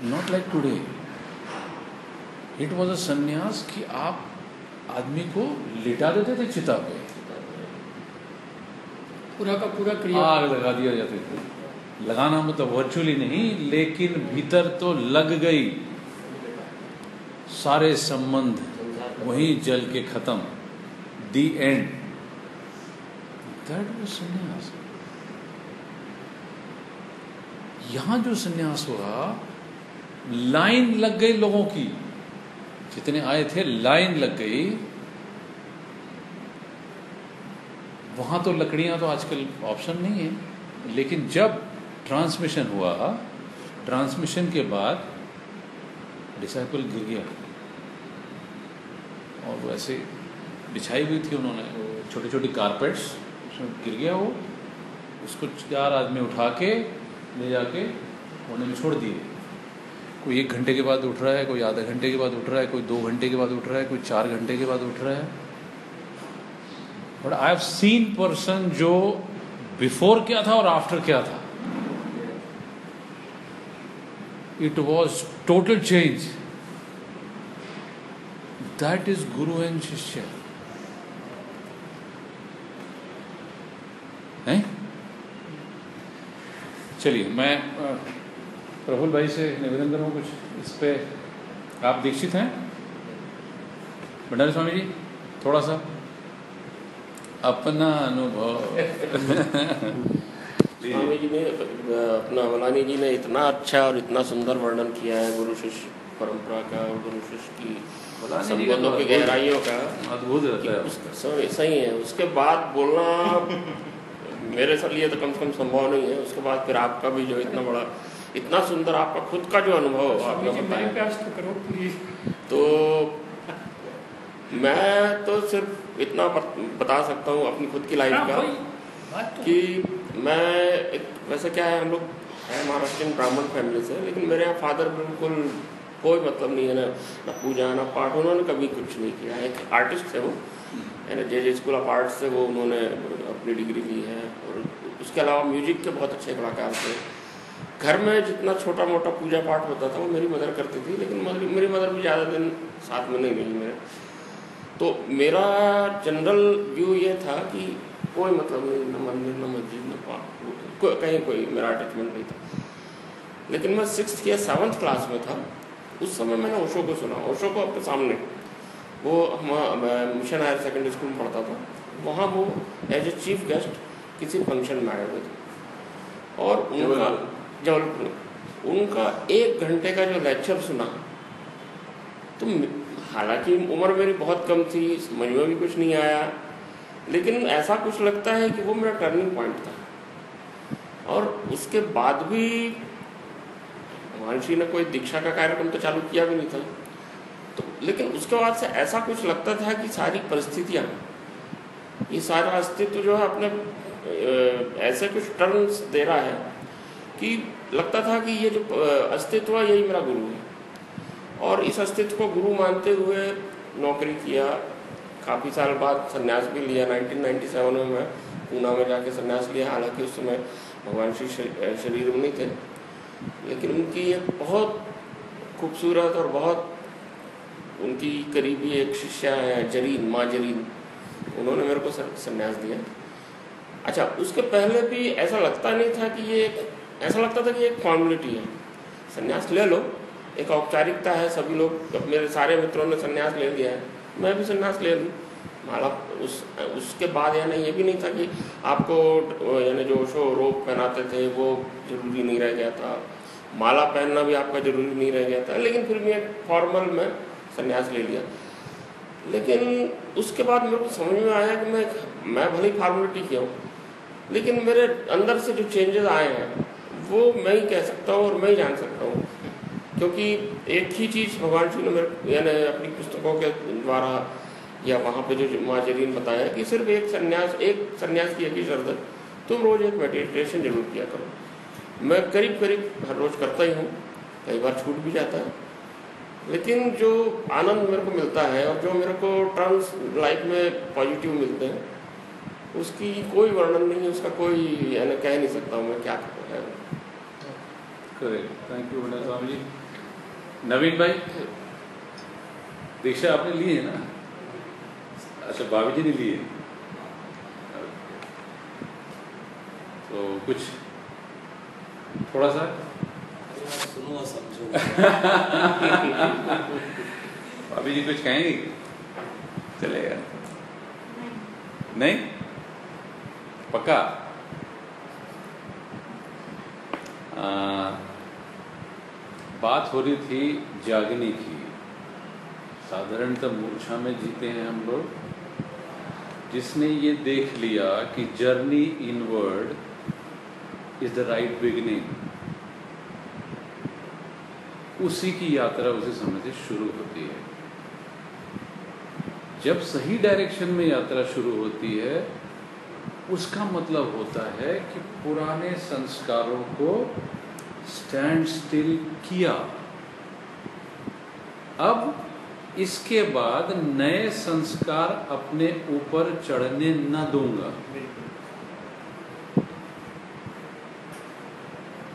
not like today. It was a संन्यास कि आप आदमी को लिटा देते थे चिता पे, पूरा का पूरा क्रिया आग लगा दिया जाते थे। लगाना मतलब वर्चुअली नहीं, लेकिन भीतर तो लग गई, सारे संबंध वहीं जल के खत्म, दी एंड। दैट वाज संन्यास। यहां जो संन्यास हुआ, लाइन लग गई लोगों की, जितने आए थे लाइन लग गई। वहां तो लकड़ियां तो आजकल ऑप्शन नहीं है, लेकिन जब ट्रांसमिशन हुआ, ट्रांसमिशन के बाद डिसाइपल गिर गया, और वो ऐसे बिछाई हुई थी उन्होंने छोटी छोटी कारपेट्स, उसमें गिर गया वो। उसको 4 आदमी उठा के ले जाके कोने में छोड़ दिए। कोई 1 घंटे के बाद उठ रहा है, कोई आधे घंटे के बाद उठ रहा है, कोई 2 घंटे के बाद उठ रहा है, कोई 4 घंटे के बाद उठ रहा है। But I have seen person जो बिफोर क्या था और आफ्टर क्या था। It was total change. That is Guru and शिष्य। हैं? चलिए, मैं प्रफुल्ल भाई से निवेदन करूँ कुछ इस पे। आप दीक्षित हैं भंडारी स्वामी जी? थोड़ा सा अपना अनुभव। स्वामी जी ने, अपना अमलानी जी ने इतना अच्छा और इतना सुंदर वर्णन किया है गुरु शिष्य परंपरा का और वंशिष्ट की बताने की संबंधों की गहराइयों का अद्भुत रहता है। सही है। उसके बाद बोलना मेरे लिए तो कम से कम संभव नहीं है। उसके बाद फिर आपका भी जो इतना बड़ा, इतना सुंदर आपका खुद का जो अनुभव आपने बताया, तो मैं तो सिर्फ इतना बता सकता हूँ अपनी खुद की लाइफ का कि मैं वैसे क्या है, हम लोग है महाराष्ट्रियन ब्राह्मण फैमिली से, लेकिन मेरे यहाँ फादर बिल्कुल कोई मतलब नहीं है, ना पूजा ना पाठ, उन्होंने कभी कुछ नहीं किया। एक आर्टिस्ट थे वो, है ना, जे स्कूल ऑफ आर्ट्स से वो उन्होंने अपनी डिग्री ली है, और उसके अलावा म्यूजिक के बहुत अच्छे कलाकार थे। घर में जितना छोटा मोटा पूजा पाठ होता था वो मेरी मदर करती थी, लेकिन मेरी मदर भी ज़्यादा दिन साथ में नहीं रही मेरे। तो मेरा जनरल व्यू ये था कि कोई मतलब नहीं, न मंदिर न मस्जिद न पाठ, कहीं कोई मेरा अटैचमेंट नहीं था। लेकिन मैं 6th या 7th क्लास में था, उस समय मैंने ओशो को सुना, ओशो को अपने सामने। वो मैं मिशन हायर सेकेंडरी स्कूल में पढ़ता था, वहाँ वो एज ए चीफ गेस्ट किसी फंक्शन में आए हुए थे, और उनका जबलपुर उनका 1 घंटे का जो लेक्चर सुना, तो हालांकि उम्र मेरी बहुत कम थी, समझ में भी कुछ नहीं आया, लेकिन ऐसा कुछ लगता है कि वो मेरा टर्निंग पॉइंट था। और उसके बाद भी महर्षि ने कोई दीक्षा का कार्यक्रम तो चालू किया भी नहीं था, तो लेकिन उसके बाद से ऐसा कुछ लगता था कि सारी परिस्थितियाँ, ये सारा अस्तित्व जो है अपने ऐसे कुछ टर्न्स दे रहा है कि लगता था कि ये जो अस्तित्व है यही मेरा गुरु है। और इस अस्तित्व को गुरु मानते हुए नौकरी किया, काफ़ी साल बाद संन्यास भी लिया। 1997 में मैं पूना में जाके संन्यास लिया। हालांकि उस समय भगवान श्री शरीर में नहीं थे, लेकिन उनकी एक बहुत खूबसूरत और बहुत उनकी करीबी एक शिष्या है जरीन, माँ जरीन, उन्होंने मेरे को संन्यास दिया। अच्छा, उसके पहले भी ऐसा लगता नहीं था कि ये ऐसा लगता था कि एक फॉर्मेलिटी है, संन्यास ले लो, एक औपचारिकता है, सभी लोग, मेरे सारे मित्रों ने संन्यास ले लिया है, मैं भी संन्यास ले लूँ। माला उसके बाद यानी ये भी नहीं था कि आपको यानी जो ओशो रोब पहनाते थे वो जरूरी नहीं रह गया था, माला पहनना भी आपका जरूरी नहीं रह गया था, लेकिन फिर भी एक फॉर्मल में संन्यास ले लिया। लेकिन उसके बाद मेरे को समझ में आया कि मैं भले ही फॉर्मेलिटी किया हूँ, लेकिन मेरे अंदर से जो चेंजेस आए हैं वो मैं ही कह सकता हूँ और मैं ही जान सकता हूँ। क्योंकि एक ही चीज़ भगवान जी ने मेरे यानी अपनी पुस्तकों के द्वारा या वहाँ पे जो माँ जरीन बताया कि सिर्फ एक संन्यास की एक ही शर्त है, तुम रोज़ एक मेडिटेशन जरूर किया करो। मैं करीब हर रोज़ करता ही हूँ, कई बार छूट भी जाता है, लेकिन जो आनंद मेरे को मिलता है और जो मेरे को टर्म्स लाइफ में पॉजिटिव मिलते हैं, उसकी कोई वर्णन नहीं है, उसका कोई यानी कह नहीं सकता हूँ मैं क्या है। करेक्ट, थैंक यू विनय स्वामी जी। नवीन भाई, दीक्षा आपने ली है ना? अच्छा, भाभी जी ने ली है, तो कुछ थोड़ा सा सुनो समझो। भाभी जी कुछ कहेंगे? चलेगा? नहीं? पक्का? बात हो रही थी जागने की। साधारणतः मूर्छा में जीते हैं हम लोग। जिसने ये देख लिया कि journey inward is the right beginning, उसी की यात्रा उसी समय से शुरू होती है। जब सही डायरेक्शन में यात्रा शुरू होती है, उसका मतलब होता है कि पुराने संस्कारों को स्टैंड स्टिल किया। अब इसके बाद नए संस्कार अपने ऊपर चढ़ने न दूंगा।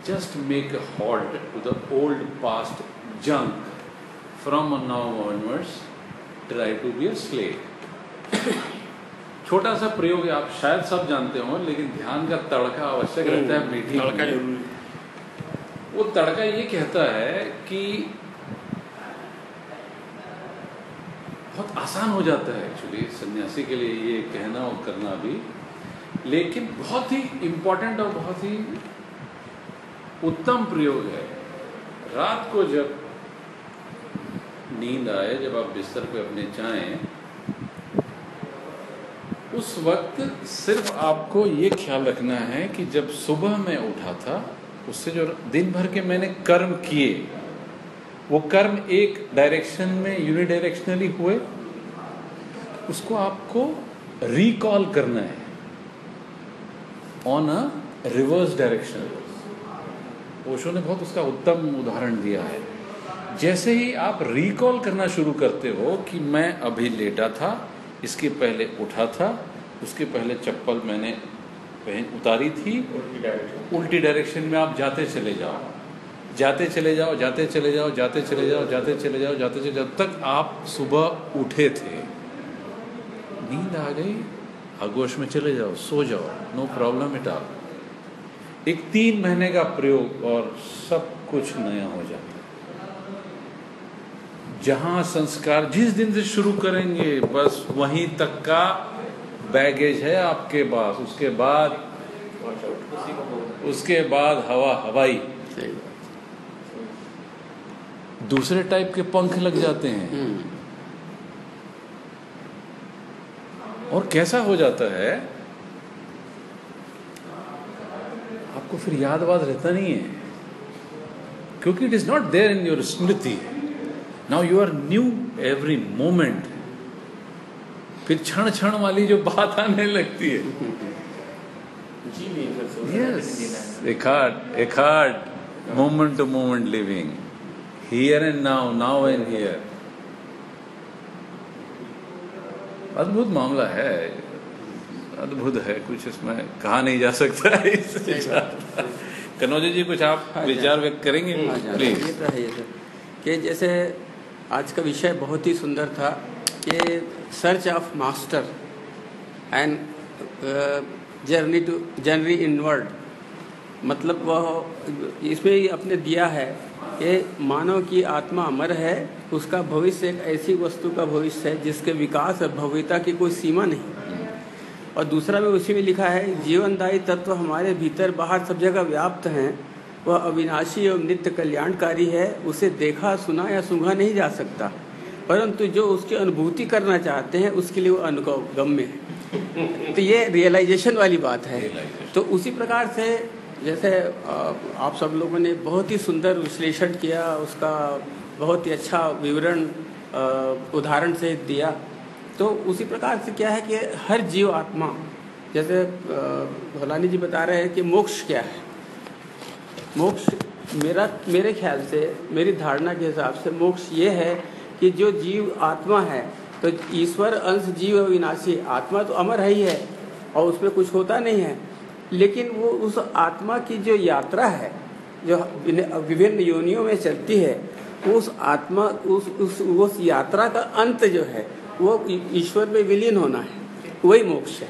Just make a halt to the old past junk. From now onwards, try to be a slave. छोटा सा प्रयोग है, आप शायद सब जानते हो, लेकिन ध्यान का तड़का आवश्यक रहता है मीटिंग में। वो तड़का ये कहता है कि बहुत आसान हो जाता है एक्चुअली सन्यासी के लिए ये कहना और करना भी, लेकिन बहुत ही इम्पोर्टेंट और बहुत ही उत्तम प्रयोग है। रात को जब नींद आए, जब आप बिस्तर पे अपने जाएं, उस वक्त सिर्फ आपको ये ख्याल रखना है कि जब सुबह मैं उठा था, उससे जो दिन भर के मैंने कर्म किए, वो कर्म एक डायरेक्शन में यूनिडायरेक्शनली हुए, उसको आपको रिकॉल करना है on a reverse direction. Osho ने बहुत उसका उत्तम उदाहरण दिया है। जैसे ही आप रिकॉल करना शुरू करते हो कि मैं अभी लेटा था, इसके पहले उठा था, उसके पहले चप्पल मैंने उतारी थी, उल्टी डायरेक्शन में आप जाते चले जाओ, जाते चले जाओ, जाते चले जाओ, जाते चले जाओ, जाते चले जाओ, जाते चले, जब तक आप सुबह उठे थे। नींद आ गई, आगोश में चले जाओ, सो जाओ, नो प्रॉब्लम एट ऑल। एक 3 महीने का प्रयोग और सब कुछ नया हो जाता है। जहां संस्कार जिस दिन से शुरू करेंगे, बस वहीं तक का बैगेज है आपके पास। उसके बाद हवाई दूसरे टाइप के पंख लग जाते हैं। और कैसा हो जाता है, आपको फिर याद रहता नहीं है, क्योंकि it is not there in your स्मृति। Now you are new every moment. फिर क्षण क्षण वाली जो बात आने लगती है, यस, एक heart moment to moment living, here and now, now and here. अद्भुत मामला है, अद्भुत है, कुछ इसमें कहा नहीं जा सकता है। कनौजी जी, कुछ आप विचार व्यक्त करेंगे प्लीज? ये तो है ये सर, कि जैसे आज का विषय बहुत ही सुंदर था कि search of master and journey inward. मतलब वह इसमें ही अपने दिया है कि मानव की आत्मा अमर है, उसका भविष्य एक ऐसी वस्तु का भविष्य है जिसके विकास और भव्यता की कोई सीमा नहीं। और दूसरा भी उसी में लिखा है, जीवनदायी तत्व हमारे भीतर बाहर सब जगह व्याप्त हैं, वह अविनाशी एवं नित्य कल्याणकारी है, उसे देखा सुना या सूंघा नहीं जा सकता, परंतु जो उसकी अनुभूति करना चाहते हैं उसके लिए वो अनुगम्य है। तो ये रियलाइजेशन वाली बात है। तो उसी प्रकार से जैसे आप सब लोगों ने बहुत ही सुंदर विश्लेषण किया, उसका बहुत ही अच्छा विवरण उदाहरण से दिया। तो उसी प्रकार से क्या है कि हर जीव आत्मा, जैसे भोलानी जी बता रहे हैं कि मोक्ष क्या है। मोक्ष मेरे ख्याल से, मेरी धारणा के हिसाब से मोक्ष ये है कि जो जीव आत्मा है, तो ईश्वर अंश जीव अविनाशी, आत्मा तो अमर है ही है और उसमें कुछ होता नहीं है, लेकिन वो उस आत्मा की जो यात्रा है, जो विभिन्न योनियों में चलती है, उस आत्मा उस यात्रा का अंत जो है वो ईश्वर में विलीन होना है, वही मोक्ष है।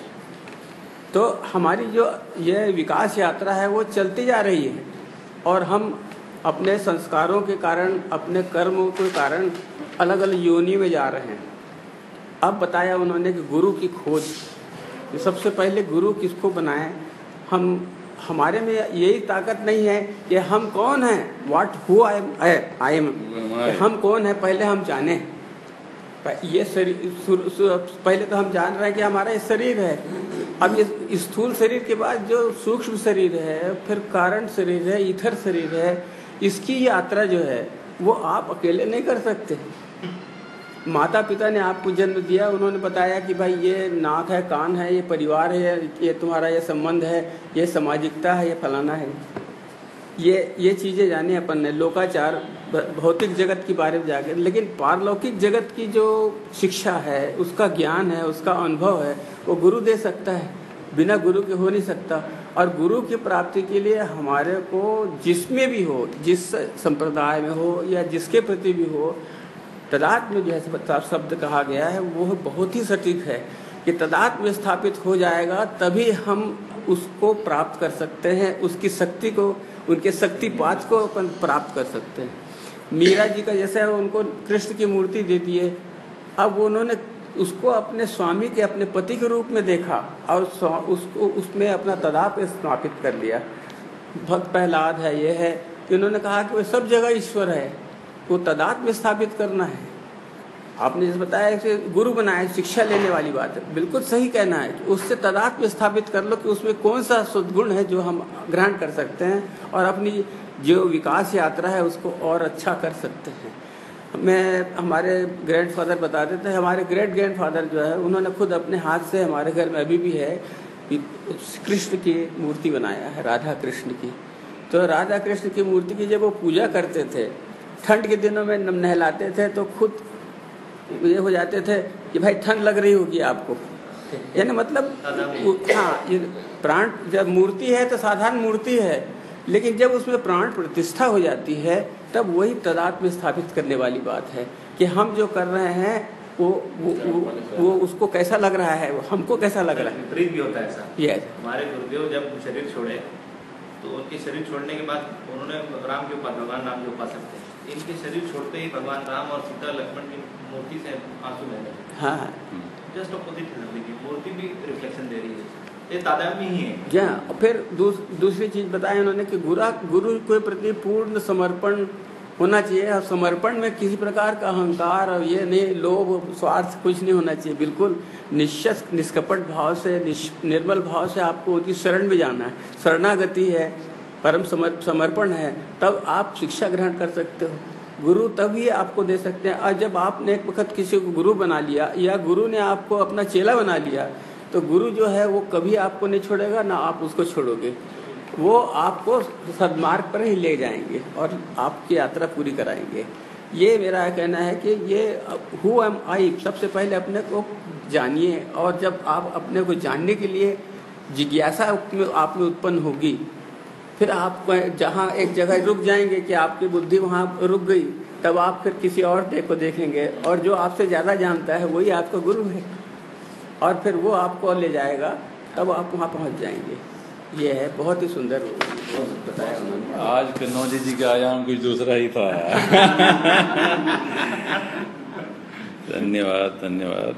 तो हमारी जो यह विकास यात्रा है वो चलती जा रही है, और हम अपने संस्कारों के कारण, अपने कर्मों के कारण अलग अलग योनि में जा रहे हैं। अब बताया उन्होंने कि गुरु की खोज, सबसे पहले गुरु किसको बनाएं। हमारे में यही ताकत नहीं है कि हम कौन हैं, व्हाट हु आई एम, हम कौन है पहले हम जाने। ये शरीर, पहले तो हम जान रहे हैं कि हमारा ये शरीर है। अब ये स्थूल शरीर के बाद जो सूक्ष्म शरीर है, फिर कारण शरीर है, ईथर शरीर है, इसकी यात्रा जो है वो आप अकेले नहीं कर सकते। माता पिता ने आपको जन्म दिया, उन्होंने बताया कि भाई ये नाक है, कान है, ये परिवार है, ये तुम्हारा ये संबंध है, ये सामाजिकता है, ये फलाना है। ये चीज़ें जाने अपन ने, लोकाचार, भौतिक जगत के बारे में जाकर, लेकिन पारलौकिक जगत की जो शिक्षा है, उसका ज्ञान है, उसका अनुभव है, वो गुरु दे सकता है, बिना गुरु के हो नहीं सकता। और गुरु की प्राप्ति के लिए हमारे को जिसमें भी हो, जिस संप्रदाय में हो या जिसके प्रति भी हो, तदात्म में जैसे शब्द कहा गया है वो बहुत ही सटीक है कि तदात्म स्थापित हो जाएगा तभी हम उसको प्राप्त कर सकते हैं, उसकी शक्ति को, उनके शक्तिपात को अपन प्राप्त कर सकते हैं। मीरा जी का जैसे उनको कृष्ण की मूर्ति दे दिए, अब उन्होंने उसको अपने स्वामी के, अपने पति के रूप में देखा और उसको उसमें अपना तदात्म स्थापित कर लिया। भक्त प्रहलाद है, ये है, इन्होंने कहा कि वो सब जगह ईश्वर है, वो तदात्म स्थापित करना है। आपने जैसे बताया कि गुरु बनाए, शिक्षा लेने वाली बात है, बिल्कुल सही कहना है कि उससे तादात्म्य स्थापित कर लो कि उसमें कौन सा सद्गुण है जो हम ग्रहण कर सकते हैं और अपनी जो विकास यात्रा है उसको और अच्छा कर सकते हैं। मैं हमारे ग्रैंडफादर बताते थे, हमारे ग्रेट ग्रैंडफादर जो है उन्होंने खुद अपने हाथ से, हमारे घर में अभी भी है, कृष्ण की मूर्ति बनाया है, राधा कृष्ण की। तो राधा कृष्ण की मूर्ति की जब वो पूजा करते थे, ठंड के दिनों में नहलाते थे तो खुद ये हो जाते थे कि भाई ठंड लग रही होगी आपको, यानी मतलब हाँ, ये प्राण जब मूर्ति है तो साधारण मूर्ति है, लेकिन जब उसमें प्राण प्रतिष्ठा हो जाती है तब वही तदात्म्य स्थापित करने वाली बात है कि हम जो कर रहे हैं वो उसको कैसा लग रहा है, हमको कैसा लग रहा है। विपरीत भी होता है ऐसा। यस, हमारे गुरुदेव जब शरीर छोड़े तो उनके शरीर छोड़ने के बाद उन्होंने राम के उपास, भगवान राम के उपासक थे, इनके शरीर छोड़ते ही भगवान राम और सीता लक्ष्मण की मूर्ति से आंसू बह गए। हाँ, जस्ट अपोजिट है, लेकिन मूर्ति भी रिफ्लेक्शन दे रही है, ये तादात्म्य ही है। क्या फिर दूसरी चीज बताई उन्होंने कि गुरु के प्रति पूर्ण समर्पण होना चाहिए, और समर्पण में किसी प्रकार का अहंकार और ये नहीं, लोभ, स्वार्थ कुछ नहीं होना चाहिए। बिल्कुल निष्कपट भाव से, निर्मल भाव से आपको उनकी शरण में जाना है, शरणागति है, परम समर्पण है, तब आप शिक्षा ग्रहण कर सकते हो। गुरु तभी आपको दे सकते हैं। और जब आपने एक वक्त किसी को गुरु बना लिया या गुरु ने आपको अपना चेला बना लिया तो गुरु जो है वो कभी आपको नहीं छोड़ेगा, ना आप उसको छोड़ोगे, वो आपको सद्मार्ग पर ही ले जाएंगे और आपकी यात्रा पूरी कराएंगे। ये मेरा कहना है कि ये हु एम आई, सबसे पहले अपने को जानिए, और जब आप अपने को जानने के लिए जिज्ञासा आप में उत्पन्न होगी, फिर आप जहाँ एक जगह रुक जाएंगे कि आपकी बुद्धि वहाँ रुक गई, तब आप फिर किसी और को देखेंगे और जो आपसे ज़्यादा जानता है वही आपका गुरु है, और फिर वो आपको ले जाएगा, तब आप वहाँ पहुँच जाएंगे। ये है, बहुत ही सुंदर बताया उन्होंने। आज कन्नौजी जी का आयाम कुछ दूसरा ही था। धन्यवाद, धन्यवाद।